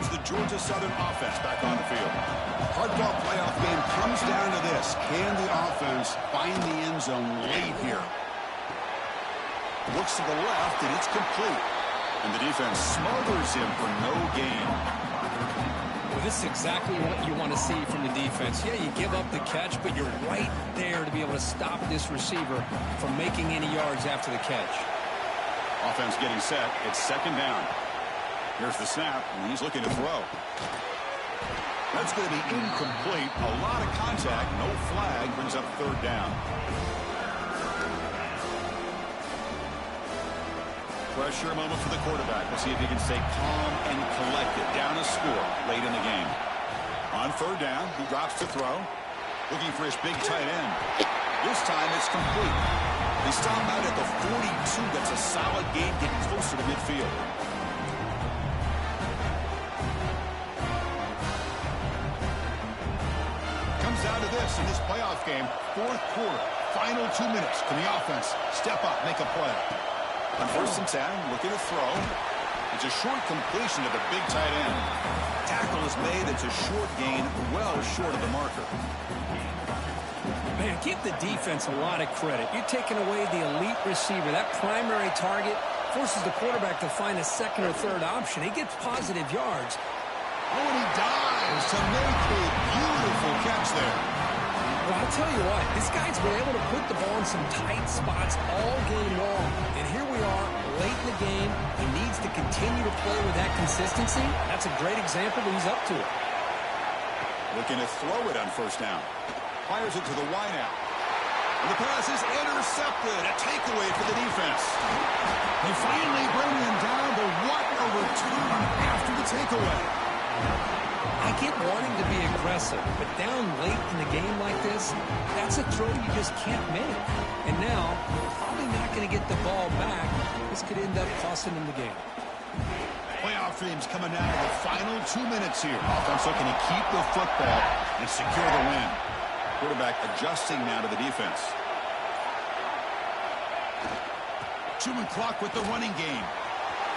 [SPEAKER 2] comes the Georgia Southern offense back on the field. Hardball playoff game comes down to this. Can the offense find the end zone late here? Looks to the left, and it's complete. And the defense smothers him for no gain.
[SPEAKER 3] Well, this is exactly what you want to see from the defense. Yeah, you give up the catch, but you're right there to be able to stop this receiver from making any yards after the catch.
[SPEAKER 2] Offense getting set. It's second down. Here's the snap, and he's looking to throw. That's going to be incomplete. A lot of contact. No flag. Brings up third down. Pressure moment for the quarterback. We'll see if he can stay calm and collected. Down a score late in the game. On third down, he drops to throw. Looking for his big tight end. This time it's complete. They stop out at the 42. That's a solid gain, getting closer to midfield. Comes down to this in this playoff game. Fourth quarter, final 2 minutes. Can the offense step up, make a play? On 1st and 10, looking to throw. It's a short completion to the big tight end. Tackle is made. It's a short gain, well short of the marker.
[SPEAKER 3] Man, give the defense a lot of credit. You're taking away the elite receiver. That primary target forces the quarterback to find a second or third option. He gets positive yards.
[SPEAKER 2] Oh, and he dives to make a beautiful catch there.
[SPEAKER 3] Well, I'll tell you what, this guy's been able to put the ball in some tight spots all game long. And here we are, late in the game. He needs to continue to play with that consistency. That's a great example that he's up to it.
[SPEAKER 2] Looking to throw it on first down. Fires it to the wideout. And the pass is intercepted. A takeaway for the defense. They finally bring him down, but what a return after the takeaway.
[SPEAKER 3] I get wanting to be aggressive, but down late in the game like this, that's a throw you just can't make. And now, probably not going to get the ball back. This could end up costing him the game.
[SPEAKER 2] Playoff dreams coming down to the final 2 minutes here. Offense looking to keep the football and secure the win. Quarterback adjusting now to the defense. Chewing clock with the running game.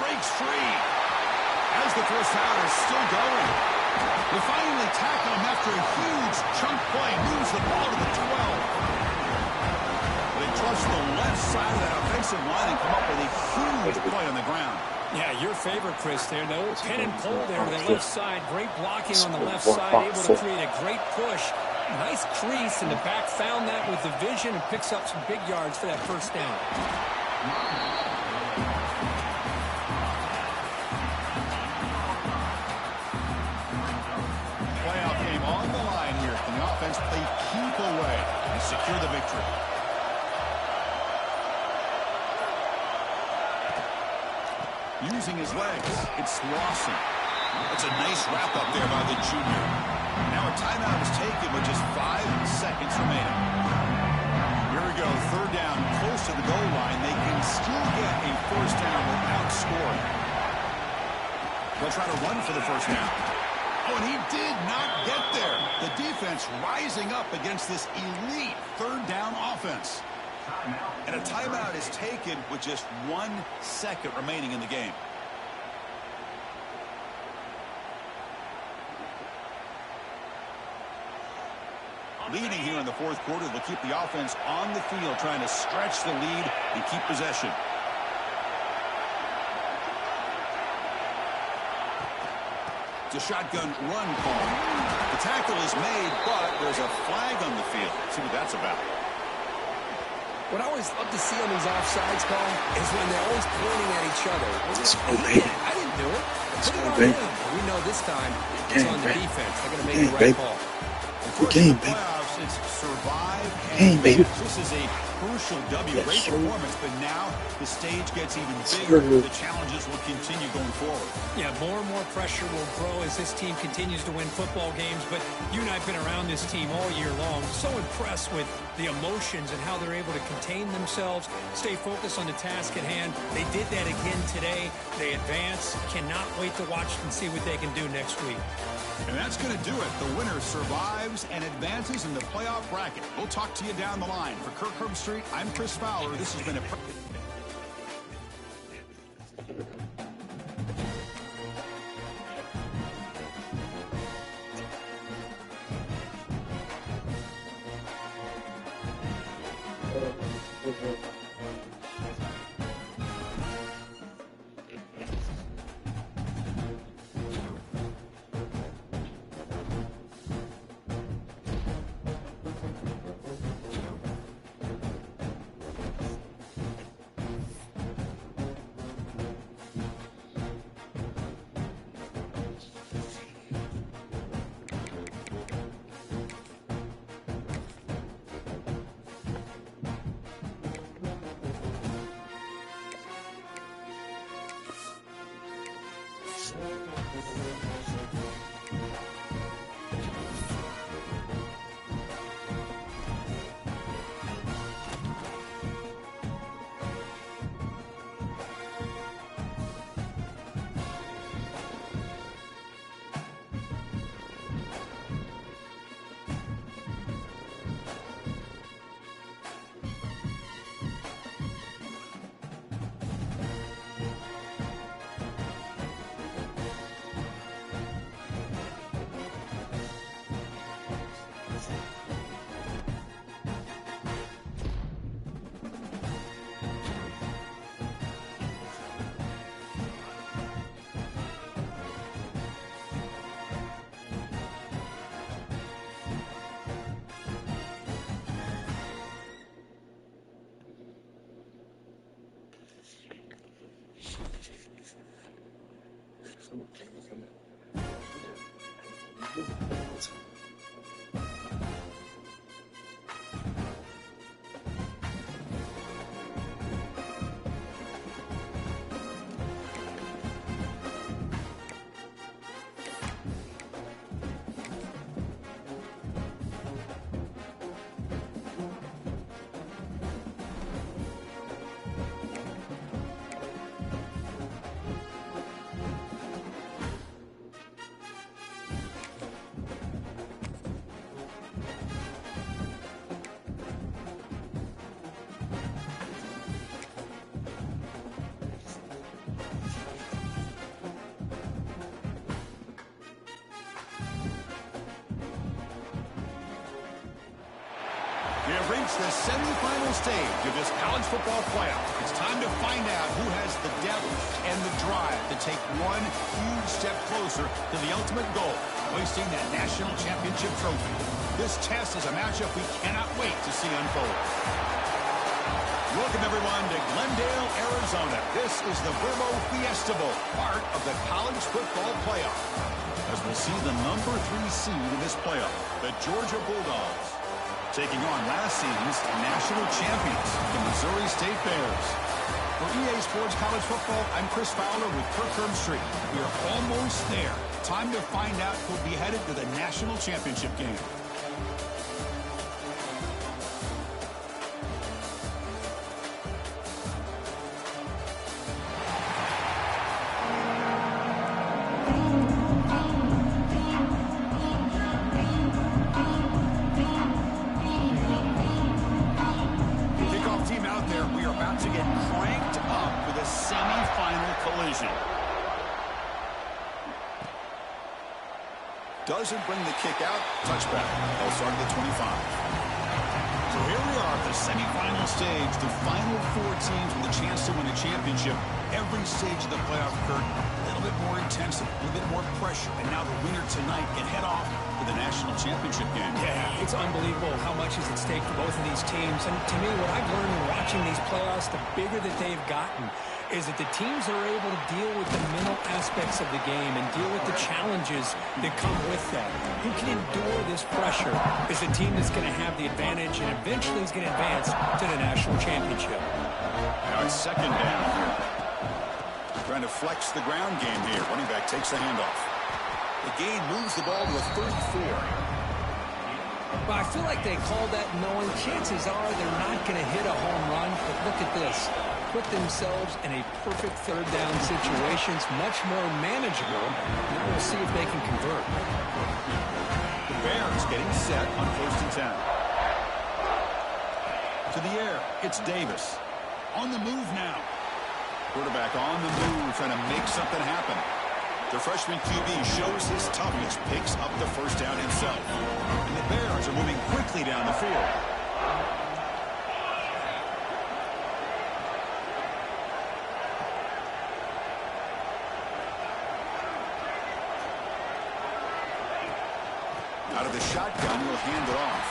[SPEAKER 2] Breaks free. As the first half is still going. They finally tackle him after a huge chunk play. Moves the ball to the 12. They trust the left side of that offensive line and come up with a huge play on the ground.
[SPEAKER 3] Yeah, your favorite, Chris, there. No pin and pull there to the left side. Great blocking on the left side. Able to create a great push. Nice crease in the back. Found that with the vision and picks up some big yards for that first down.
[SPEAKER 2] Playoff game on the line here. Can the offense play keep away and secure the victory? Using his legs, it's Lawson. That's a nice wrap up there by the junior. Now a timeout is taken with just 5 seconds remaining. Here we go, third down, close to the goal line. They can still get a first down without scoring. They'll try to run for the first down. Oh, and he did not get there. The defense rising up against this elite third down offense. And a timeout is taken with just 1 second remaining in the game. Leading here in the fourth quarter, they'll keep the offense on the field, trying to stretch the lead and keep possession. It's a shotgun run call. The tackle is made, but there's a flag on the field. Let's see what that's about.
[SPEAKER 3] What I always love to see on these offsides call is when they're always pointing at each other. I didn't do it. Put it on him. We know this time it's on the defense. They're going to make the right call.
[SPEAKER 1] Good game, baby.
[SPEAKER 2] It's survive
[SPEAKER 1] Game, baby.
[SPEAKER 2] This is a crucial W. Great performance, but now the stage gets even bigger. The challenges will continue going forward.
[SPEAKER 3] Yeah, more and more pressure will grow as this team continues to win football games, but you and I have been around this team all year long. So impressed with the emotions and how they're able to contain themselves, stay focused on the task at hand. They did that again today. They advance. Cannot wait to watch and see what they can do next week.
[SPEAKER 2] And that's going to do it. The winner survives and advances in the playoff bracket. We'll talk to you down the line. For Kirk Herbstreit, I'm Chris Fowler. This has been a... We have reached the semifinal stage of this college football playoff. It's time to find out who has the depth and the drive to take one huge step closer to the ultimate goal, hoisting that national championship trophy. This test is a matchup we cannot wait to see unfold. Welcome, everyone, to Glendale, Arizona. This is the Verbo Fiesta Bowl, part of the college football playoff. As we'll see the number 3 seed in this playoff, the Georgia Bulldogs, taking on last season's national champions, the Missouri State Bears. For EA Sports College Football, I'm Chris Fowler with Kirk Herbstreit. We are almost there. Time to find out who'll be headed to the national championship game. Doesn't bring the kick out. Touchback. They'll start at the 25. So here we are at the semifinal stage. The final 4 teams with a chance to win a championship. Every stage of the playoff, Kurt, a little bit more intensive, a little bit more pressure. And now the winner tonight can head off to the national championship game.
[SPEAKER 3] Yeah, it's unbelievable how much is at stake for both of these teams. And to me, what I've learned in watching these playoffs, the bigger that they've gotten, is that the teams are able to deal with the mental aspects of the game and deal with the challenges that come with that. Who can endure this pressure is the team that's going to have the advantage and eventually is going to advance to the national championship.
[SPEAKER 2] Now it's second down here. Trying to flex the ground game here. Running back takes the handoff. The gain moves the ball to a 34.
[SPEAKER 3] Well, I feel like they called that knowing chances are they're not going to hit a home run. But look at this. Put themselves in a perfect third down situation. It's much more manageable. Now we'll see if they can convert.
[SPEAKER 2] The Bears getting set on 1st and 10. To the air, it's Davis. On the move now. Quarterback on the move, trying to make something happen. The freshman QB shows his toughness, picks up the first down himself. And the Bears are moving quickly down the field. Out of the shotgun, he'll hand it off.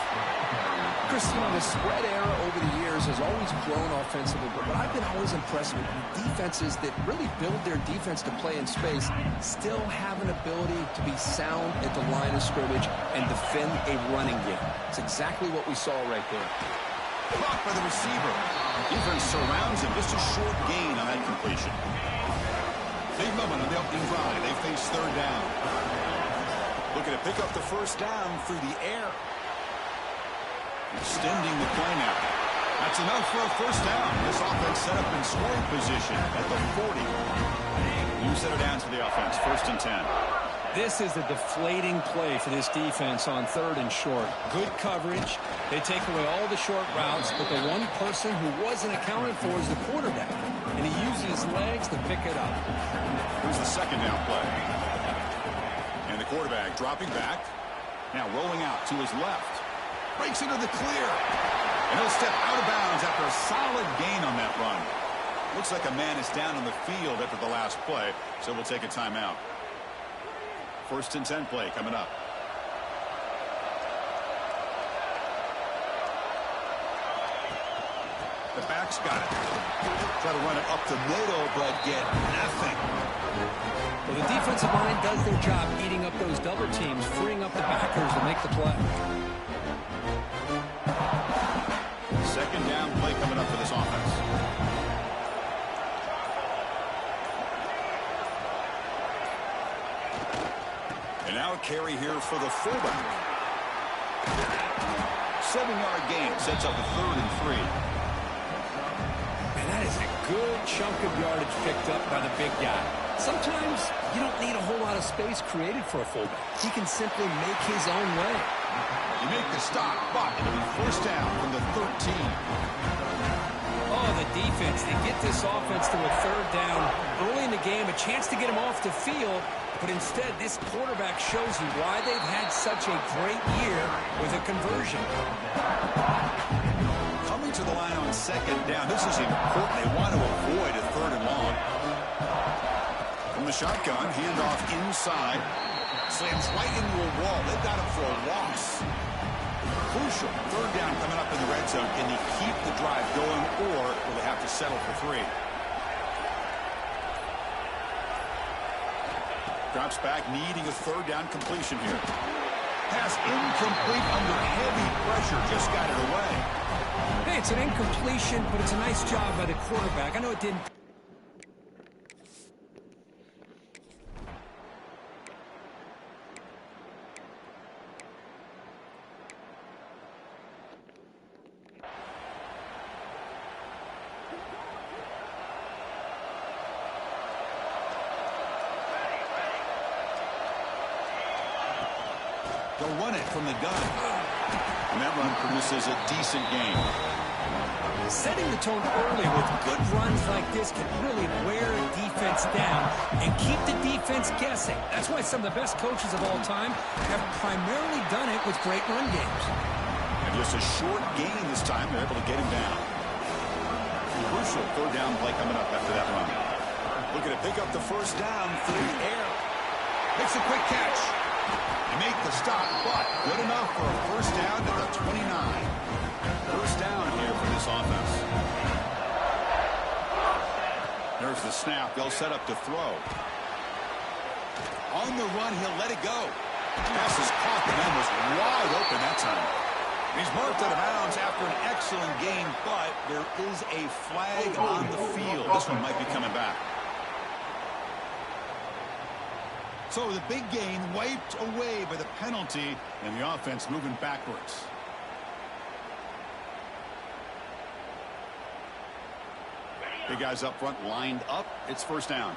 [SPEAKER 3] Chris, the spread era over the years has always grown offensively, but what I've been always impressed with defenses that really build their defense to play in space still have an ability to be sound at the line of scrimmage and defend a running game. It's exactly what we saw right there.
[SPEAKER 2] Blocked by the receiver. Defense surrounds him. Just a short gain on that completion. Big moment on the opening drive. They face third down. Looking to pick up the first down through the air. Extending the play now. That's enough for a first down. This offense set up in scoring position at the 40. You set it down to the offense. 1st and 10.
[SPEAKER 3] This is a deflating play for this defense on 3rd and short. Good coverage. They take away all the short routes, but the one person who wasn't accounted for is the quarterback. And he uses his legs to pick it up.
[SPEAKER 2] Here's the 2nd down play. And the quarterback dropping back. Now rolling out to his left. Breaks into the clear. And he'll step out of bounds after a solid gain on that run. Looks like a man is down on the field after the last play, so we'll take a timeout. 1st and 10 play coming up. The back's got it. Try to run it up the middle, but get nothing.
[SPEAKER 3] Well, the defensive line does their job eating up those double teams, freeing up the backers to make the play.
[SPEAKER 2] 2nd down play coming up for this offense. And now a carry here for the fullback. 7-yard gain sets up a 3rd and 3.
[SPEAKER 3] And that is a good chunk of yardage picked up by the big guy. Sometimes you don't need a whole lot of space created for a fullback. He can simply make his own way.
[SPEAKER 2] You make the stop, but it'll be 1st down from the 13.
[SPEAKER 3] Oh, the defense. They get this offense to a 3rd down early in the game, a chance to get him off the field. But instead, this quarterback shows you why they've had such a great year with a conversion.
[SPEAKER 2] Coming to the line on 2nd down. This is important. They want to avoid a 3rd and long. From the shotgun, handoff inside. Slams right into a wall. They've got him for a loss. Crucial 3rd down coming up in the red zone. Can they keep the drive going, or will they have to settle for 3? Drops back, needing a 3rd down completion here. Pass incomplete under heavy pressure. Just got it away.
[SPEAKER 3] Hey, it's an incompletion, but it's a nice job by the quarterback. I know it didn't.
[SPEAKER 2] They'll run it from the gun. And that run produces a decent gain.
[SPEAKER 3] Setting the tone early with good runs like this can really wear a defense down and keep the defense guessing. That's why some of the best coaches of all time have primarily done it with great run games.
[SPEAKER 2] And just a short gain this time. They're able to get him down. Crucial 3rd down play coming up after that run. Looking to pick up the 1st down through the air. Makes a quick catch. They make the stop, but good enough for a 1st down at the 29. 1st down here for this offense. There's the snap. They'll set up to throw. On the run, he'll let it go. Pass is caught. The man was wide open that time. He's marked out of bounds after an excellent game, but there is a flag on the field. This one might be coming back. So the big gain wiped away by the penalty, and the offense moving backwards. Big guys up front lined up. It's 1st down.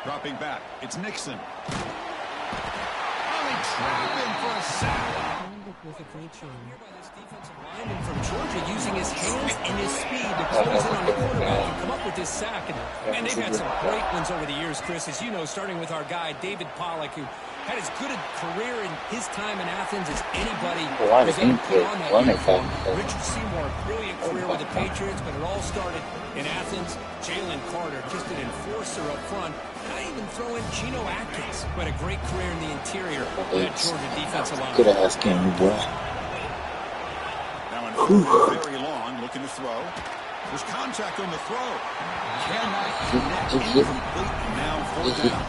[SPEAKER 2] Dropping back. It's Nixon. Oh, he trapped him for a sack.
[SPEAKER 3] With a great job here by this defensive lineman from Georgia, using his hands and his speed to close in on the quarterback and come up with this sack. And they've had some great ones over the years, Chris, as you know, starting with our guy, David Pollock, who had as good a career in his time in Athens as anybody who's ever put on that uniform. Richard Seymour, brilliant career with the Patriots, but it all started in Athens. Jalen Carter, just an enforcer up front. Not even throw in Geno Atkins, who had a great career in the interior of that Georgia defensive line.
[SPEAKER 1] Good ass game, boy.
[SPEAKER 2] Now in very long, looking to throw. There's contact on the throw. Cannot connect. Incomplete, and now 4th down.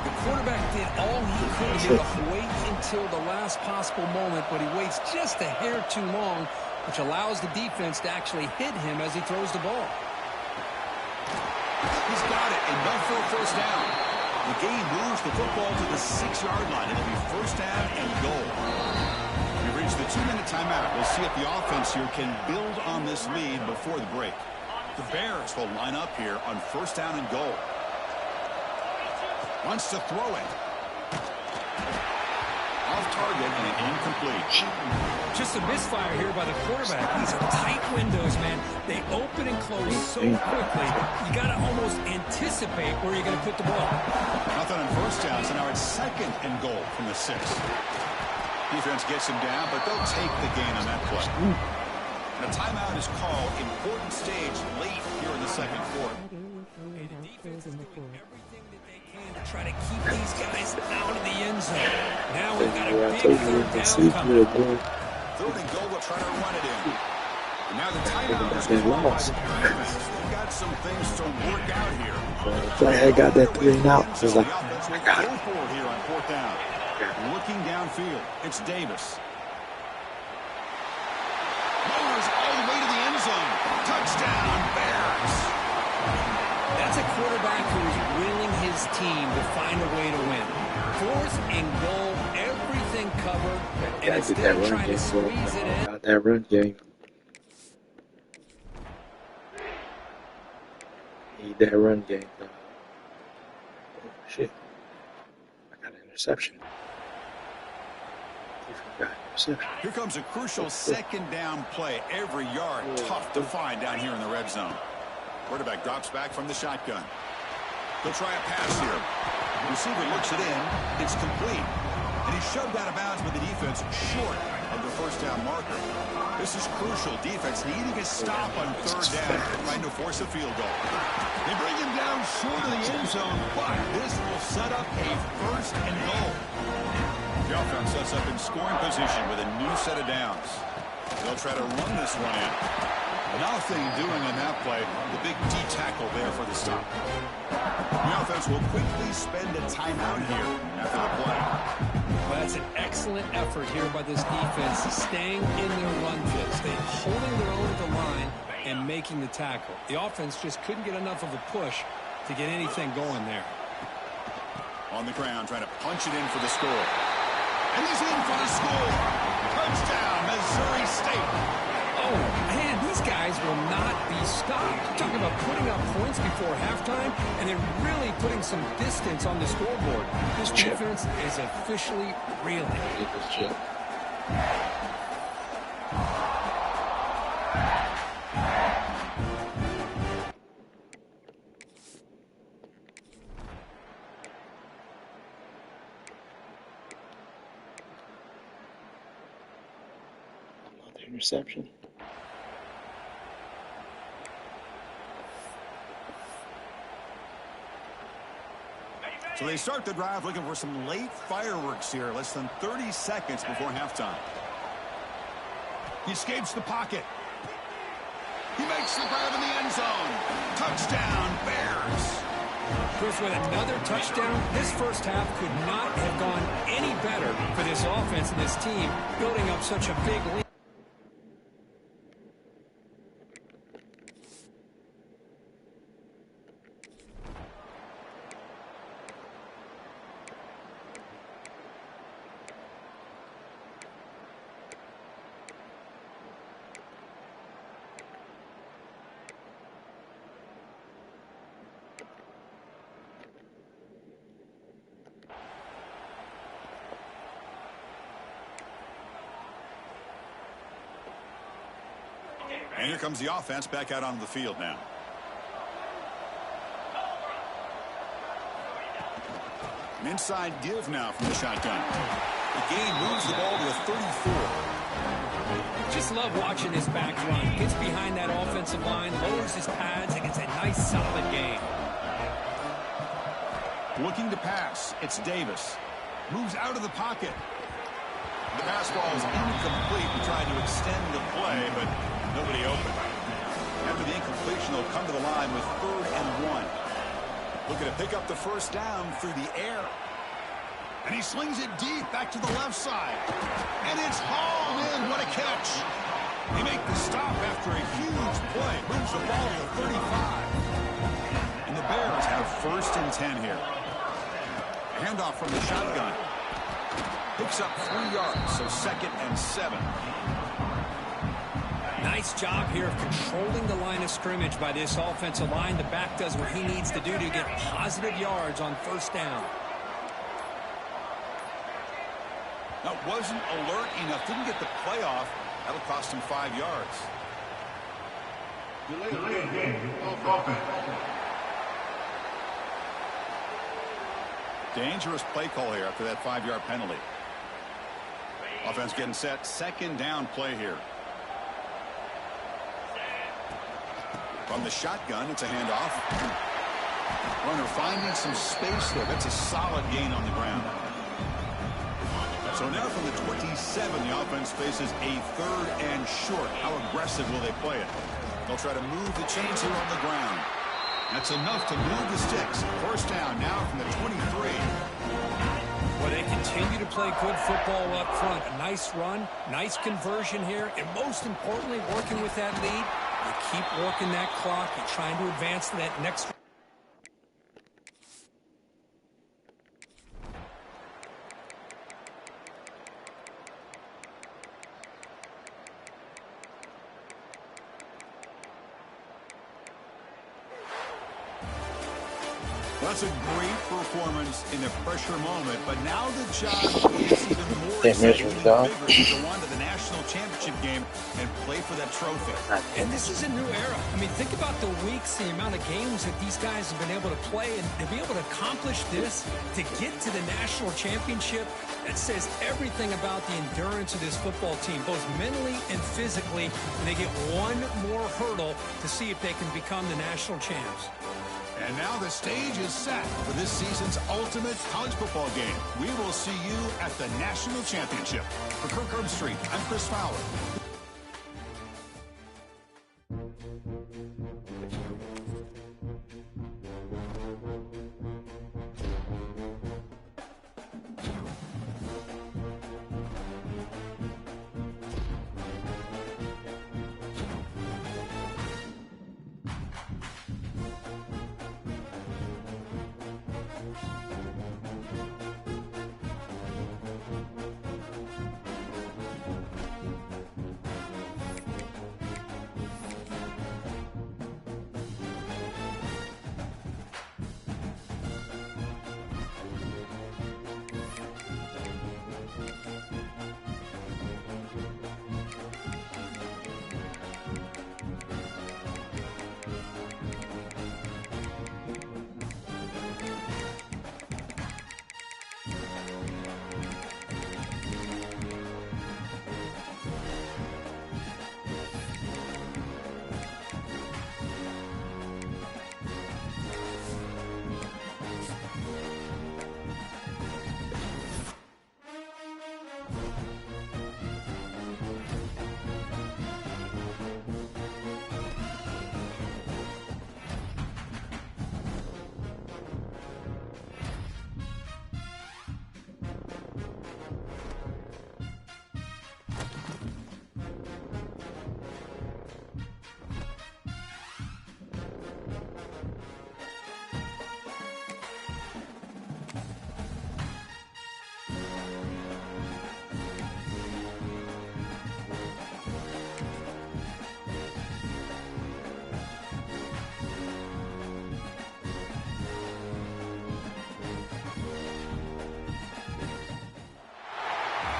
[SPEAKER 3] The quarterback did all he could here to wait until the last possible moment, but he waits just a hair too long, which allows the defense to actually hit him as he throws the ball.
[SPEAKER 2] He's got it, enough for a first down. The game moves the football to the 6-yard line. It'll be first down and goal. We've reached the 2-minute timeout. We'll see if the offense here can build on this lead before the break. The Bears will line up here on first down and goal. Wants to throw it. Off target and incomplete.
[SPEAKER 3] Just a misfire here by the quarterback. These are tight windows, man. They open and close so quickly. You got to almost anticipate where you're going to put the ball.
[SPEAKER 2] Nothing on first down, so now it's second and goal from the 6. Defense gets him down, but they'll take the gain on that play. And a timeout is called. Important stage late here in the second quarter.
[SPEAKER 3] Hey, the defense is doing everything that they can to try to keep these guys out of the end zone. Now we've got a big third down coming.
[SPEAKER 2] Third and goal, we'll try to run it in. And now the timeout is called by the defense. They've got some things to work out here.
[SPEAKER 1] I got that 3 and out. I was like,
[SPEAKER 2] I got it. Here on fourth down. Looking downfield, it's Davis. Lowers all the way to the end zone. Touchdown, Bears.
[SPEAKER 3] That's a quarterback who's willing his team to find a way to win. Fourth and goal, everything covered, and instead of trying to squeeze it in.
[SPEAKER 1] Got that run game. Need that run game. Oh, shit. I got an interception.
[SPEAKER 2] Here comes a crucial second down play. Every yard tough to find down here in the red zone. Quarterback drops back from the shotgun. They'll try a pass here. The receiver looks it in. It's complete. And he's shoved out of bounds with the defense short of the first down marker. This is crucial. Defense needing a stop on third down, trying to force a field goal. They bring him down short of the end zone, but this will set up a first and goal. The offense sets up in scoring position with a new set of downs. They'll try to run this one in. Nothing doing on that play. The big D tackle there for the stop. The offense will quickly spend a timeout here after the play.
[SPEAKER 3] Well, that's an excellent effort here by this defense, staying in their run fits. They're holding their own at the line and making the tackle. The offense just couldn't get enough of a push to get anything going there.
[SPEAKER 2] On the ground, trying to punch it in for the score. And he's in for the score. Touchdown, Missouri State.
[SPEAKER 3] Oh, man, these guys will not be stopped. Talking about putting up points before halftime, and then really putting some distance on the scoreboard. This defense is officially reeling.
[SPEAKER 1] Interception.
[SPEAKER 2] So they start the drive looking for some late fireworks here. Less than 30 seconds before halftime. He escapes the pocket. He makes the grab in the end zone. Touchdown, Bears.
[SPEAKER 3] Chris, with another touchdown, this first half could not have gone any better for this offense and this team, building up such a big lead.
[SPEAKER 2] And here comes the offense back out onto the field now. An inside give now from the shotgun. The game moves the ball to a 34.
[SPEAKER 3] Just love watching his back run. Gets behind that offensive line, lowers his pads, and gets a nice solid gain.
[SPEAKER 2] Looking to pass. It's Davis. Moves out of the pocket. The pass ball is incomplete. We tried to extend the play, but nobody open. After the incompletion, they'll come to the line with 3rd and 1. Looking to pick up the first down through the air. And he slings it deep back to the left side. And it's hauled in. What a catch. They make the stop after a huge play. Moves the ball to the 35. And the Bears have 1st and 10 here. Handoff from the shotgun. Picks up 3 yards, so 2nd and 7.
[SPEAKER 3] Nice job here of controlling the line of scrimmage by this offensive line. The back does what he needs to do to get positive yards on 1st down.
[SPEAKER 2] That wasn't alert enough. Didn't get the play off. That'll cost him 5 yards.
[SPEAKER 4] Delay game. Offense.
[SPEAKER 2] Dangerous play call here after that 5-yard penalty. Offense getting set. 2nd down play here. From the shotgun, it's a handoff. Runner finding some space there. That's a solid gain on the ground. So now from the 27, the offense faces a 3rd and short. How aggressive will they play it? They'll try to move the chains here on the ground. That's enough to move the sticks. 1st down now from the 23.
[SPEAKER 3] Well, they continue to play good football up front. A nice run, nice conversion here, and most importantly, working with that lead. You keep working that clock. You're trying to advance to that next.
[SPEAKER 2] That's a great performance in a pressure moment, but now the job is even more exciting and bigger to go on to the national championship game and play for that trophy.
[SPEAKER 3] And this is a new era. I mean, think about the weeks, the amount of games that these guys have been able to play, and to be able to accomplish this, to get to the national championship, that says everything about the endurance of this football team, both mentally and physically. And they get one more hurdle to see if they can become the national champs.
[SPEAKER 2] And now the stage is set for this season's ultimate college football game. We will see you at the national championship. For Kirk Herbstreit, I'm Chris Fowler.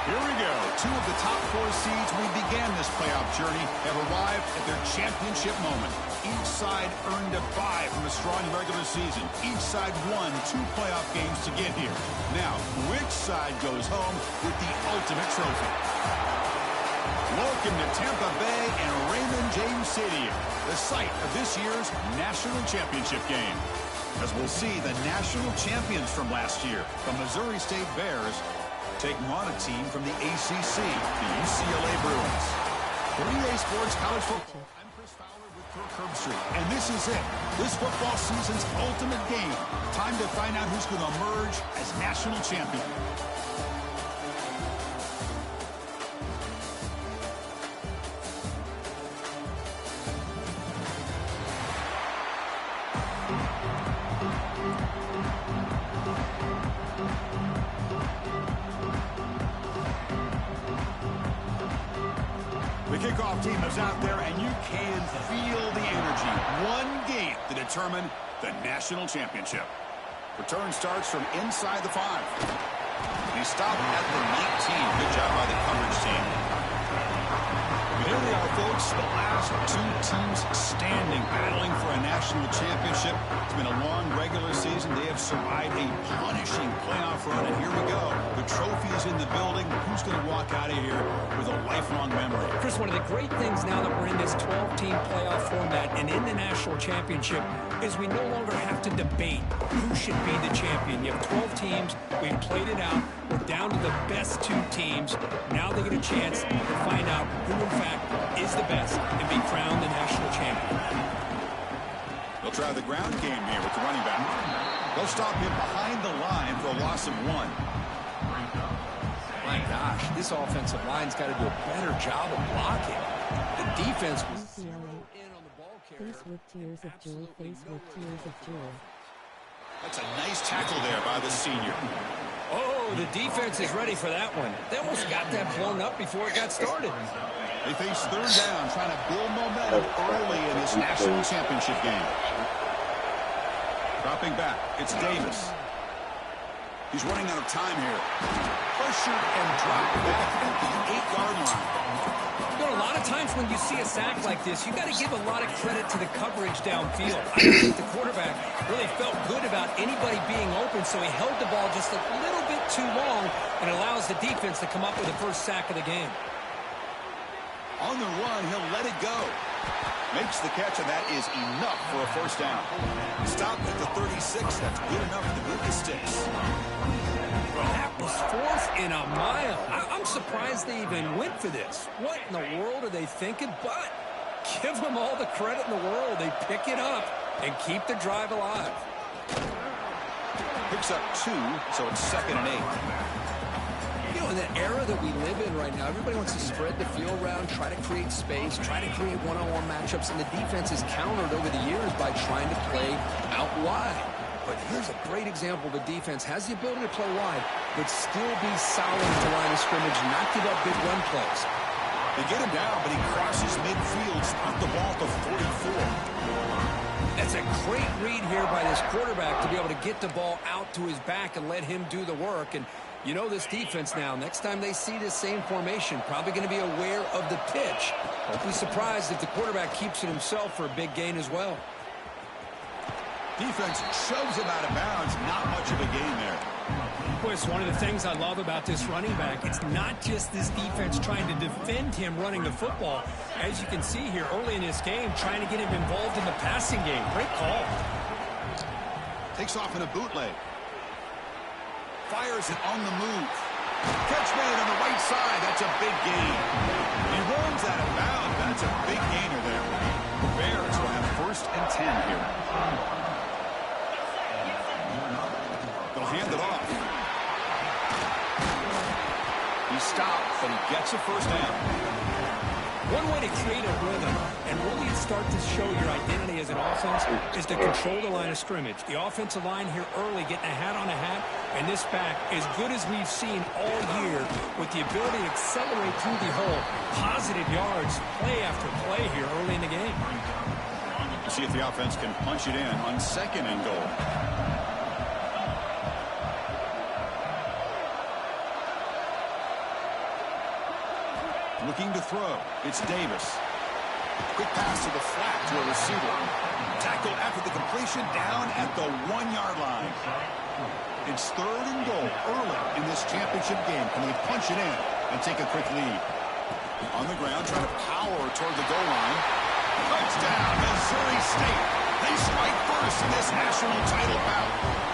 [SPEAKER 2] Here we go. 2 of the top 4 seeds we began this playoff journey have arrived at their championship moment. Each side earned a bye from a strong regular season. Each side won 2 playoff games to get here. Now, which side goes home with the ultimate trophy? Welcome to Tampa Bay and Raymond James Stadium, the site of this year's national championship game. As we'll see, the national champions from last year, the Missouri State Bears, taking on a team from the ACC, the UCLA Bruins. For EA Sports College Football, I'm Chris Fowler with Kirk Herbstreit, and this is it. This football season's ultimate game. Time to find out who's going to emerge as national champion. kickoff team is out there, and you can feel the energy. One game to determine the national championship. Return starts from inside the 5. He stopped at the 19. Good job by the coverage team. Here they are, folks, the last 2 teams standing, battling for a national championship. It's been a long regular season. They have survived a punishing playoff run, and here we go. The trophy is in the building. Who's going to walk out of here with a lifelong memory?
[SPEAKER 3] Chris, one of the great things now that we're in this 12-team playoff format and in the national championship is we no longer have to debate who should be the champion. You have 12 teams. We've played it out. We're down to the best 2 teams. Now they get a chance to find out who, in fact, is the best and be crowned the national champion.
[SPEAKER 2] They'll try the ground game here with the running back. They'll stop him behind the line for a loss of 1.
[SPEAKER 3] My gosh, this offensive line's got to do a better job of blocking. The defense was in on the ball carrier.
[SPEAKER 5] Face with tears of joy, face with tears of joy.
[SPEAKER 2] That's a nice tackle there by the senior.
[SPEAKER 3] Oh, the defense is ready for that one. They almost got that blown up before it got started.
[SPEAKER 2] They face 3rd down, trying to build momentum early in this national championship game. Dropping back, it's Davis. He's running out of time here. Pressured and dropped back at the 8-yard line.
[SPEAKER 3] You know, a lot of times when you see a sack like this, you got to give a lot of credit to the coverage downfield. I think the quarterback really felt good about anybody being open, so he held the ball just a little bit too long and allows the defense to come up with the first sack of the game.
[SPEAKER 2] On the run, he'll let it go. Makes the catch, and that is enough for a first down. Stopped at the 36. That's good enough to move the sticks.
[SPEAKER 3] That was 4th and a mile. I'm surprised they even went for this. What in the world are they thinking? But give them all the credit in the world. They pick it up and keep the drive alive.
[SPEAKER 2] Picks up 2, so it's 2nd and 8.
[SPEAKER 3] You know, in the era that we live in right now, everybody wants to spread the field around, try to create space, try to create one-on-one matchups, and the defense has countered over the years by trying to play out wide. But here's a great example. The defense has the ability to play wide, but still be solid at the line of scrimmage, not give up big run plays.
[SPEAKER 2] They get him down, but he crosses midfield, spot the ball to 44.
[SPEAKER 3] That's a great read here by this quarterback to be able to get the ball out to his back and let him do the work. And you know this defense now, next time they see this same formation, probably going to be aware of the pitch. Don't be surprised if the quarterback keeps it himself for a big gain as well.
[SPEAKER 2] Defense shoves him out of bounds. Not much of a gain there.
[SPEAKER 3] Boy, it's one of the things I love about this running back. It's not just this defense trying to defend him running the football. As you can see here early in this game, trying to get him involved in the passing game. Great call.
[SPEAKER 2] Takes off in a bootleg. Fires it on the move. Catch made on the right side. That's a big gain. He runs out of bounds. That's a big gainer there. The Bears will have 1st and 10 here. They'll hand it off. He stops, but he gets a first down.
[SPEAKER 3] One way to create a rhythm and really start to show your identity as an offense is to control the line of scrimmage. The offensive line here early getting a hat on a hat, and this back, as good as we've seen all year, with the ability to accelerate through the hole, positive yards, play after play here early in the game.
[SPEAKER 2] See if the offense can punch it in on 2nd and goal. Looking to throw. It's Davis. Quick pass to the flat to a receiver. Tackled after the completion down at the 1-yard line. It's 3rd and goal early in this championship game. Can they punch it in and take a quick lead? On the ground, trying to power toward the goal line. Touchdown, Missouri State. They strike first in this national title bout.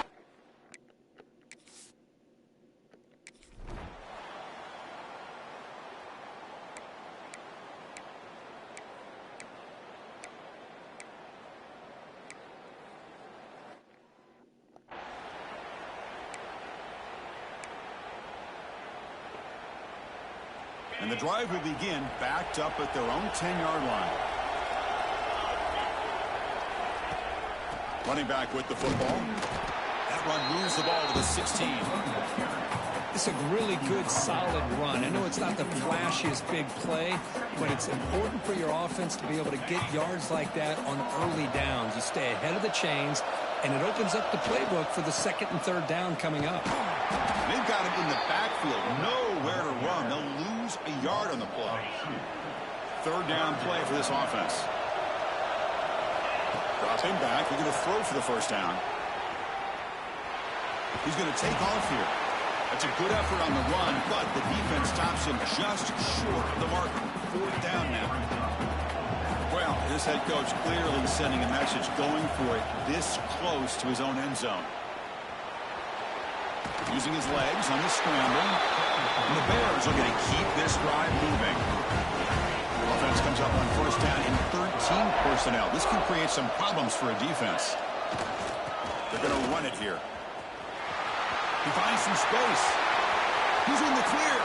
[SPEAKER 2] And the drive will begin backed up at their own 10-yard line. Running back with the football. That run moves the ball to the 16.
[SPEAKER 3] It's a really good, solid run. I know it's not the flashiest big play, but it's important for your offense to be able to get yards like that on early downs. You stay ahead of the chains, and it opens up the playbook for the second and third down coming up.
[SPEAKER 2] They've got him in the backfield. Nowhere to run. They'll lose a yard on the play. Third down play for this offense. Dropping back. He's going to throw for the first down. He's going to take off here. That's a good effort on the run, but the defense stops him just short of the marker. Fourth down now. Well, this head coach clearly sending a message, going for it this close to his own end zone. Using his legs on the scramble. And the Bears are going to keep this drive moving. Offense comes up on first down in 13 personnel. This can create some problems for a defense. They're going to run it here. He finds some space. He's in the clear.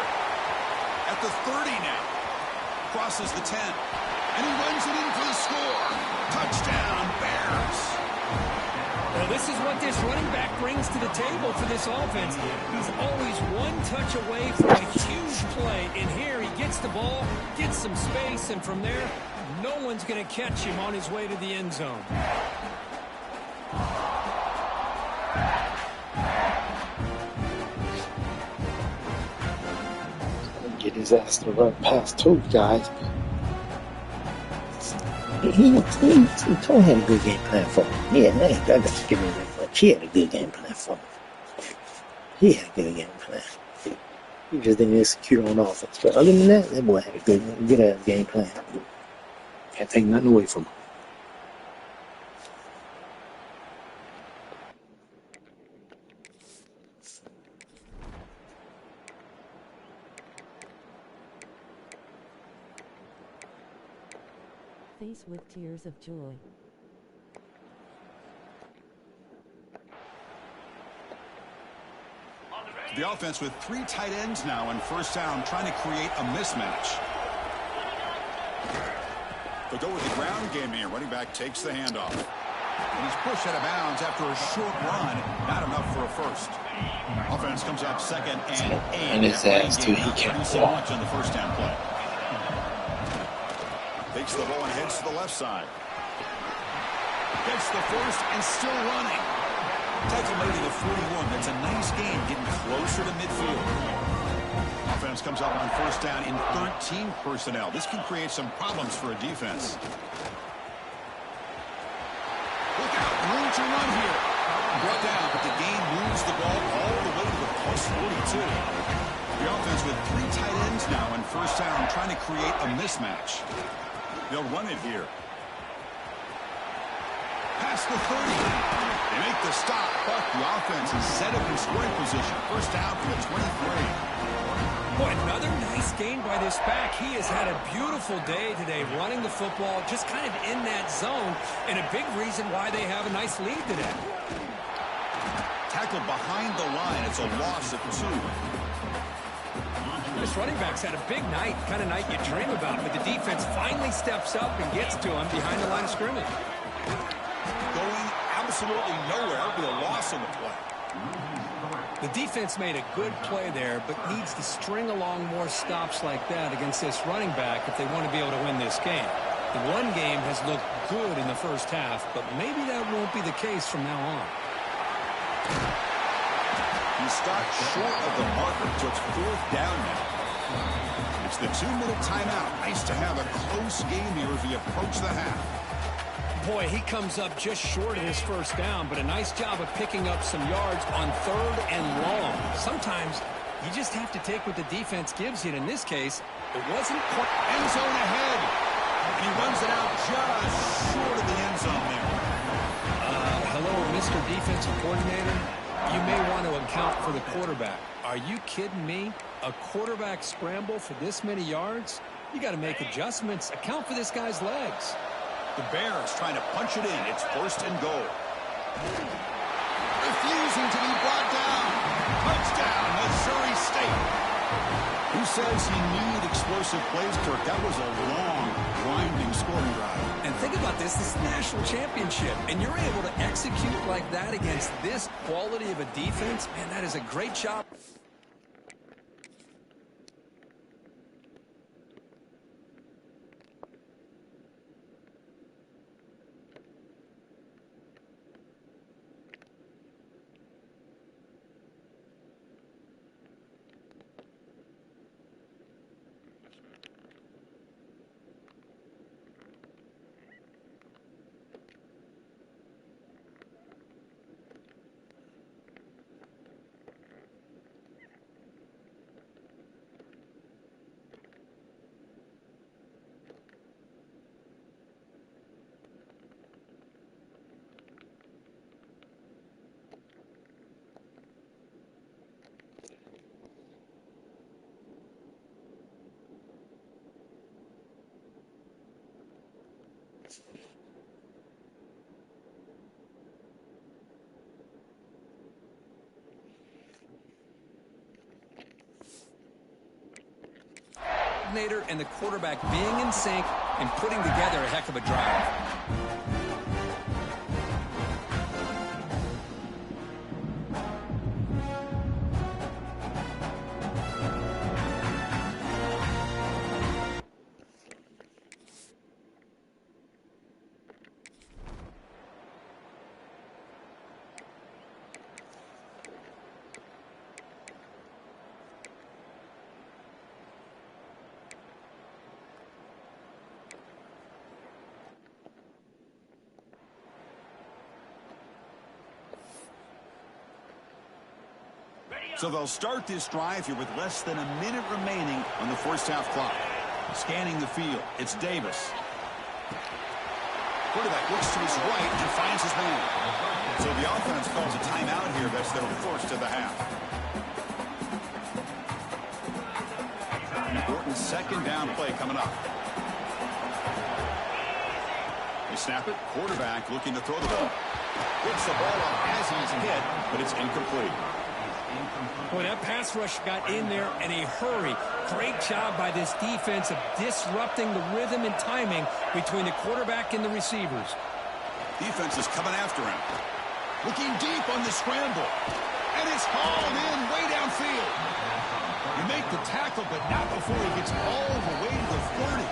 [SPEAKER 2] At the 30 now. Crosses the 10. And he runs it in for the score. Touchdown, Bears.
[SPEAKER 3] Well, this is what this running back brings to the table for this offense. He's always one touch away from a huge play. And here he gets the ball, gets some space, and from there, no one's going to catch him on his way to the end zone.
[SPEAKER 1] Get his ass to run past two guys. He told him a good game plan for him. Yeah, I got to give him that much. He had a good game plan for him. He had a good game plan. He just didn't execute on offense. But other than that boy had a good game plan. Can't take nothing away from him.
[SPEAKER 5] Face with tears of joy.
[SPEAKER 2] The offense with three tight ends now on first down, trying to create a mismatch. They'll go with the ground game here. Running back takes the handoff. And he's pushed out of bounds after a short run. Not enough for a first. Offense comes up second and 8.
[SPEAKER 1] And his ass too. He can't
[SPEAKER 2] walk on the first down play. Takes the ball and heads to the left side. Gets the first and still running. Tackle made to the 41. That's a nice gain, getting closer to midfield. Offense comes up on first down in 13 personnel. This can create some problems for a defense. Look out, room to run here. Brought down, but the gain moves the ball all the way to the plus 42. The offense with three tight ends now on first down, trying to create a mismatch. They'll run it here. Past the 30. They make the stop, but the offense is set up in scoring position. First down for the 23.
[SPEAKER 3] Boy, another nice gain by this back. He has had a beautiful day today running the football, just kind of in that zone, and a big reason why they have a nice lead today.
[SPEAKER 2] Tackle behind the line. It's a loss of 2.
[SPEAKER 3] This running back's had a big night, kind of night you dream about, but the defense finally steps up and gets to him behind the line of scrimmage.
[SPEAKER 2] Going absolutely nowhere with a loss on the play.
[SPEAKER 3] The defense made a good play there, but needs to string along more stops like that against this running back if they want to be able to win this game. The run game has looked good in the first half, but maybe that won't be the case from now on.
[SPEAKER 2] He stopped short of the marker, so it's fourth down now. It's the 2-minute timeout. Nice to have a close game here as we approach the half.
[SPEAKER 3] Boy, he comes up just short of his first down, but a nice job of picking up some yards on third and long. Sometimes you just have to take what the defense gives you, and in this case, it wasn't quite.
[SPEAKER 2] End zone ahead. He runs it out just short of the end zone there.
[SPEAKER 3] Hello, Mr. Defensive Coordinator. You may want to account for the quarterback. Are you kidding me? A quarterback scramble for this many yards? You got to make adjustments. Account for this guy's legs.
[SPEAKER 2] The Bears trying to punch it in. It's first and goal. Refusing to be brought down. Touchdown, Missouri State. Who says he needed explosive plays, Kirk? That was a long, winding scoring drive.
[SPEAKER 3] And think about this. This is the national championship, and you're able to execute like that against this quality of a defense. Man, that is a great job. coordinator and the quarterback being in sync and putting together a heck of a drive.
[SPEAKER 2] So they'll start this drive here with less than a minute remaining on the first half clock. Scanning the field, it's Davis. Quarterback looks to his right and finds his man. So the offense calls a timeout here. That's their first of the half. Important second down play coming up. They snap it. Quarterback looking to throw the ball. Gets the ball off as he's hit, but it's incomplete.
[SPEAKER 3] Boy, that pass rush got in there in a hurry. Great job by this defense of disrupting the rhythm and timing between the quarterback and the receivers.
[SPEAKER 2] Defense is coming after him. Looking deep on the scramble. And it's hauled in way downfield. You make the tackle, but not before he gets all the way to the 30.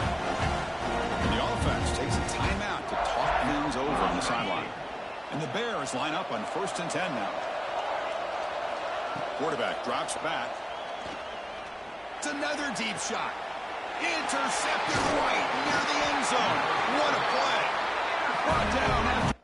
[SPEAKER 2] And the offense takes a timeout to talk things over on the sideline. And the Bears line up on 1st and 10 now. Quarterback drops back. It's another deep shot. Intercepted right near the end zone. What a play. Brought down after.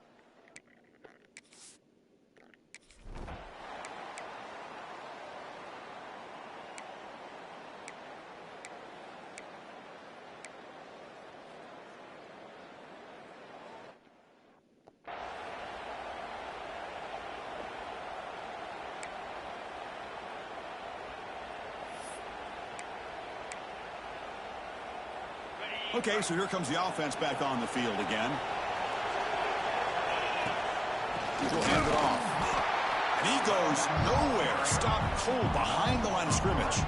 [SPEAKER 2] Okay, so here comes the offense back on the field again. He'll hand it off. And he goes nowhere. Stopped cold behind the line of scrimmage.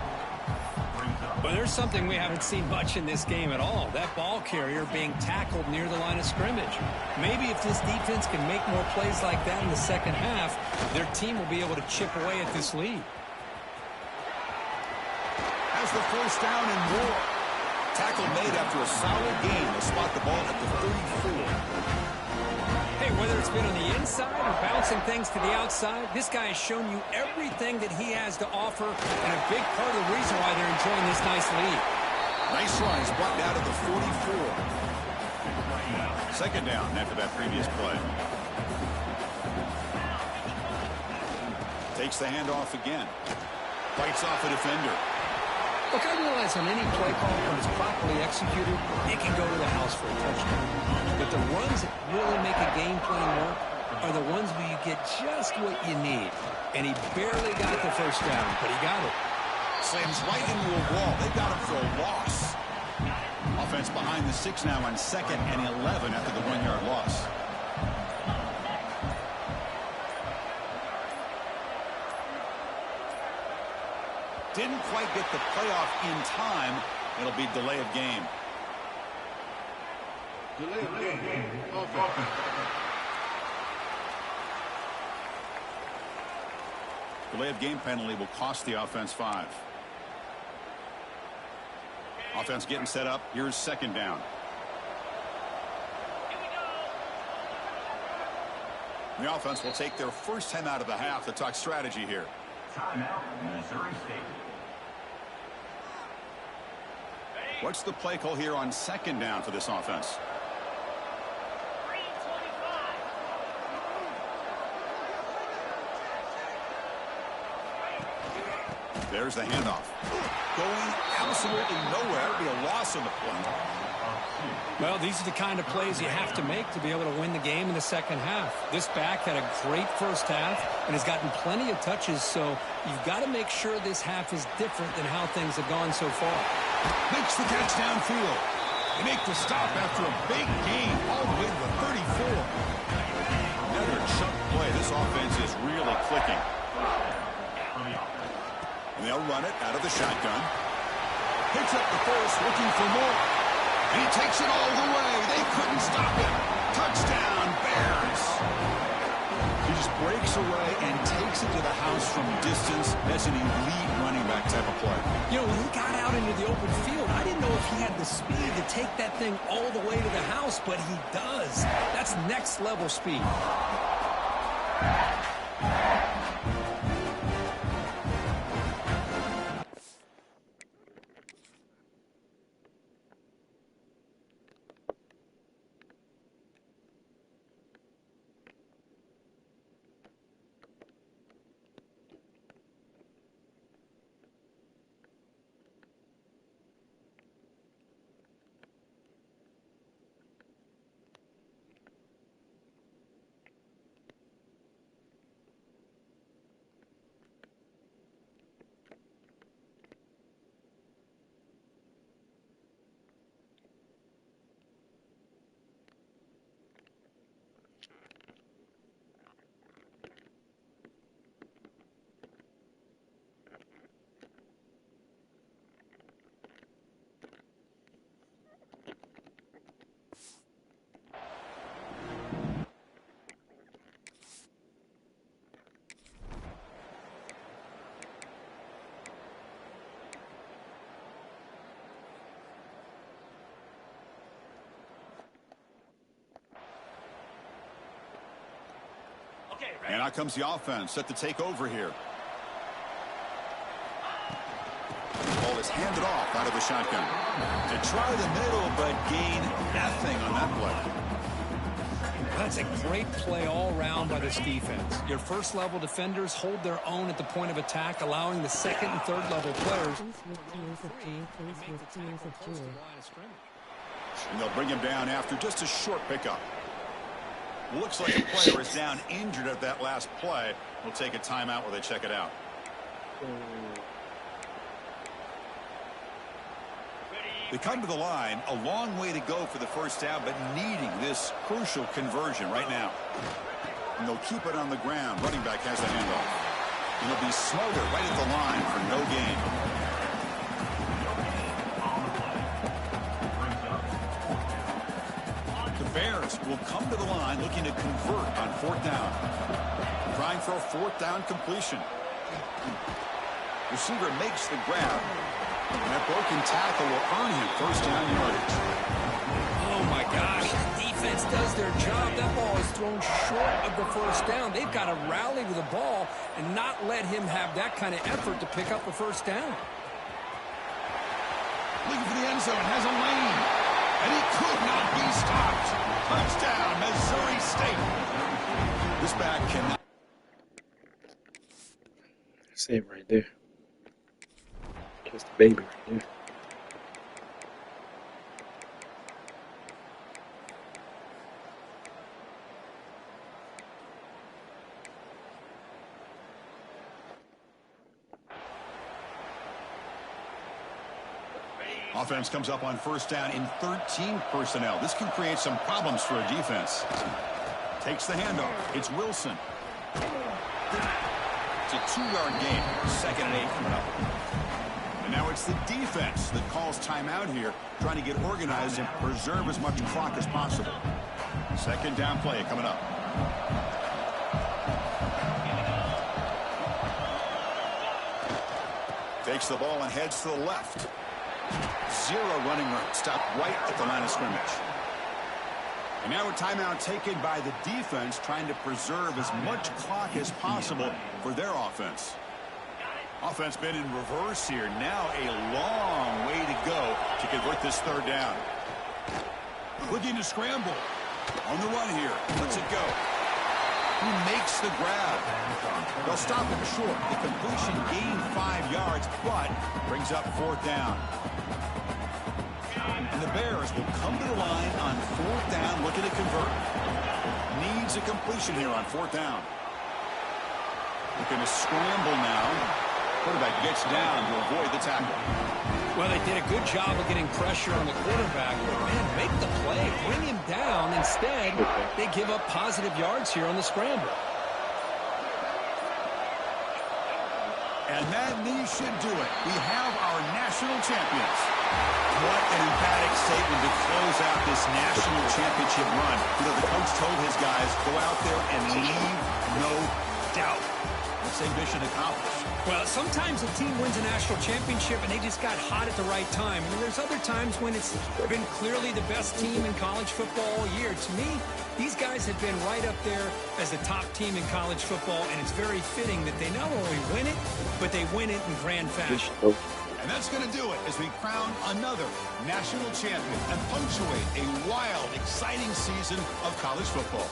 [SPEAKER 3] Well, there's something we haven't seen much in this game at all. That ball carrier being tackled near the line of scrimmage. Maybe if this defense can make more plays like that in the second half, their team will be able to chip away at this lead.
[SPEAKER 2] Has the first down and more. Tackle made after a solid gain. They'll spot the ball at the 34.
[SPEAKER 3] Hey, whether it's been on the inside or bouncing things to the outside, this guy has shown you everything that he has to offer, and a big part of the reason why they're enjoying this nice lead.
[SPEAKER 2] Nice run. He's brought down to the 44. Second down after that previous play. Takes the handoff again. Fights off a defender.
[SPEAKER 3] Look, I realize on any play call, when it's properly executed, it can go to the house for a touchdown. But the runs that really make a game plan work are the ones where you get just what you need. And he barely got the first down, but he got it.
[SPEAKER 2] Slams right into a wall. They got him for a loss. Offense behind the 6 now on 2nd and 11 after the 1-yard loss. Didn't quite get the playoff in time. It'll be delay of game.
[SPEAKER 4] Delay of game.
[SPEAKER 2] Delay of game penalty will cost the offense 5. Offense getting set up. Here's second down. The offense will take their first 10 out of the half to talk strategy here.
[SPEAKER 6] Timeout, Missouri State.
[SPEAKER 2] What's the play call here on second down for this offense? There's the handoff. Going absolutely nowhere. It'll be a loss on the play.
[SPEAKER 3] Well, these are the kind of plays you have to make to be able to win the game in the second half. This back had a great first half and has gotten plenty of touches, so you've got to make sure this half is different than how things have gone so far.
[SPEAKER 2] Makes the catch downfield. They make the stop after a big gain all the way to the 34. Another chunk play. This offense is really clicking. And they'll run it out of the shotgun. Picks up the first, looking for more. And he takes it all the way. They couldn't stop him. Touchdown, Bears. He just breaks away and takes it to the house from distance. That's an elite running back type of play.
[SPEAKER 3] You know, when he got out into the open field, I didn't know if he had the speed to take that thing all the way to the house, but he does. That's next level speed.
[SPEAKER 2] And out comes the offense, set to take over here. Ball is handed off out of the shotgun. To try the middle, but gain nothing on that play.
[SPEAKER 3] That's a great play all around by this defense. Your first level defenders hold their own at the point of attack, allowing the second and third level players.
[SPEAKER 2] And they'll bring him down after just a short pickup. Looks like a player is down injured at that last play. We'll take a timeout while they check it out. They come to the line, a long way to go for the first down, but needing this crucial conversion right now. And they'll keep it on the ground. Running back has the handoff. And he'll be smothered right at the line for no gain. Bears will come to the line looking to convert on fourth down. Trying for a fourth down completion. Receiver makes the grab. And that broken tackle will earn him first down yardage.
[SPEAKER 3] Oh, my gosh. The defense does their job. That ball is thrown short of the first down. They've got to rally to the ball and not let him have that kind of effort to pick up the first down.
[SPEAKER 2] Looking for the end zone. Has a lane. And he could not be stopped. Touchdown, Missouri State. This back cannot.
[SPEAKER 1] That's it right there. Just a baby right there.
[SPEAKER 2] Offense comes up on first down in 13 personnel. This can create some problems for a defense. Takes the handoff. It's Wilson. It's a 2-yard gain. 2nd and 8 coming up. And now it's the defense that calls timeout here, trying to get organized and preserve as much clock as possible. 2nd down play coming up. Takes the ball and heads to the left. 0 running room. Stopped right at the line of scrimmage. And now a timeout taken by the defense, trying to preserve as much clock as possible for their offense. Offense been in reverse here. Now a long way to go to convert this 3rd down. Looking to scramble. On the run here. Let's it go. He makes the grab. They'll stop him short. The completion gained 5 yards, but brings up 4th down. And the Bears will come to the line on 4th down, looking to convert. Needs a completion here on 4th down. Looking to scramble now. Quarterback gets down to avoid the tackle.
[SPEAKER 3] Well, they did a good job of getting pressure on the quarterback. But, man, make the play. Bring him down. Instead, they give up positive yards here on the scramble.
[SPEAKER 2] And that knee should do it. We have our national champions. What an emphatic statement to close out this national championship run. You know, the coach told his guys, go out there and leave no doubt. Let's say mission accomplished.
[SPEAKER 3] Well, sometimes a team wins a national championship and they just got hot at the right time. And there's other times when it's been clearly the best team in college football all year. To me, these guys have been right up there as the top team in college football, and it's very fitting that they not only win it, but they win it in grand fashion.
[SPEAKER 2] And that's going to do it as we crown another national champion and punctuate a wild, exciting season of college football.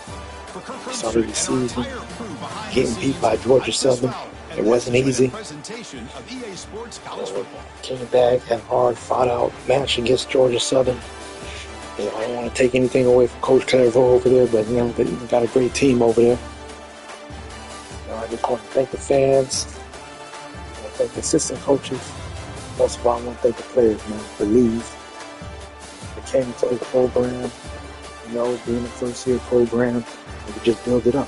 [SPEAKER 2] For Kirk
[SPEAKER 1] Started the
[SPEAKER 2] Herbstreit and
[SPEAKER 1] season
[SPEAKER 2] our entire crew behind
[SPEAKER 1] getting
[SPEAKER 2] the
[SPEAKER 1] beat
[SPEAKER 2] scenes,
[SPEAKER 1] by Georgia
[SPEAKER 2] I'm Chris
[SPEAKER 1] Southern.
[SPEAKER 2] Fowle, and
[SPEAKER 1] It wasn't
[SPEAKER 2] this has been
[SPEAKER 1] easy.
[SPEAKER 2] a presentation of EA Sports College Football.
[SPEAKER 1] Came back, had a hard, fought-out match against Georgia Southern. You know, I don't want to take anything away from Coach Clairvaux over there, but you know, they got a great team over there. You know, I just want to thank the fans. I want to thank the assistant coaches. Most of all, I want to thank the players, man, for leave. They came to the program, you know, being a first-year program, and we just build it up.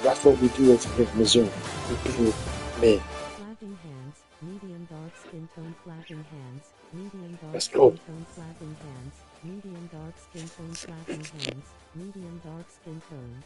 [SPEAKER 1] That's what we do over here in Missouri. We build men.
[SPEAKER 5] Flapping hands, medium dark skin tone flapping hands, medium dark
[SPEAKER 1] Let's
[SPEAKER 5] skin
[SPEAKER 1] go.
[SPEAKER 5] tone flapping hands, medium dark skin tone flapping hands, medium dark skin tone.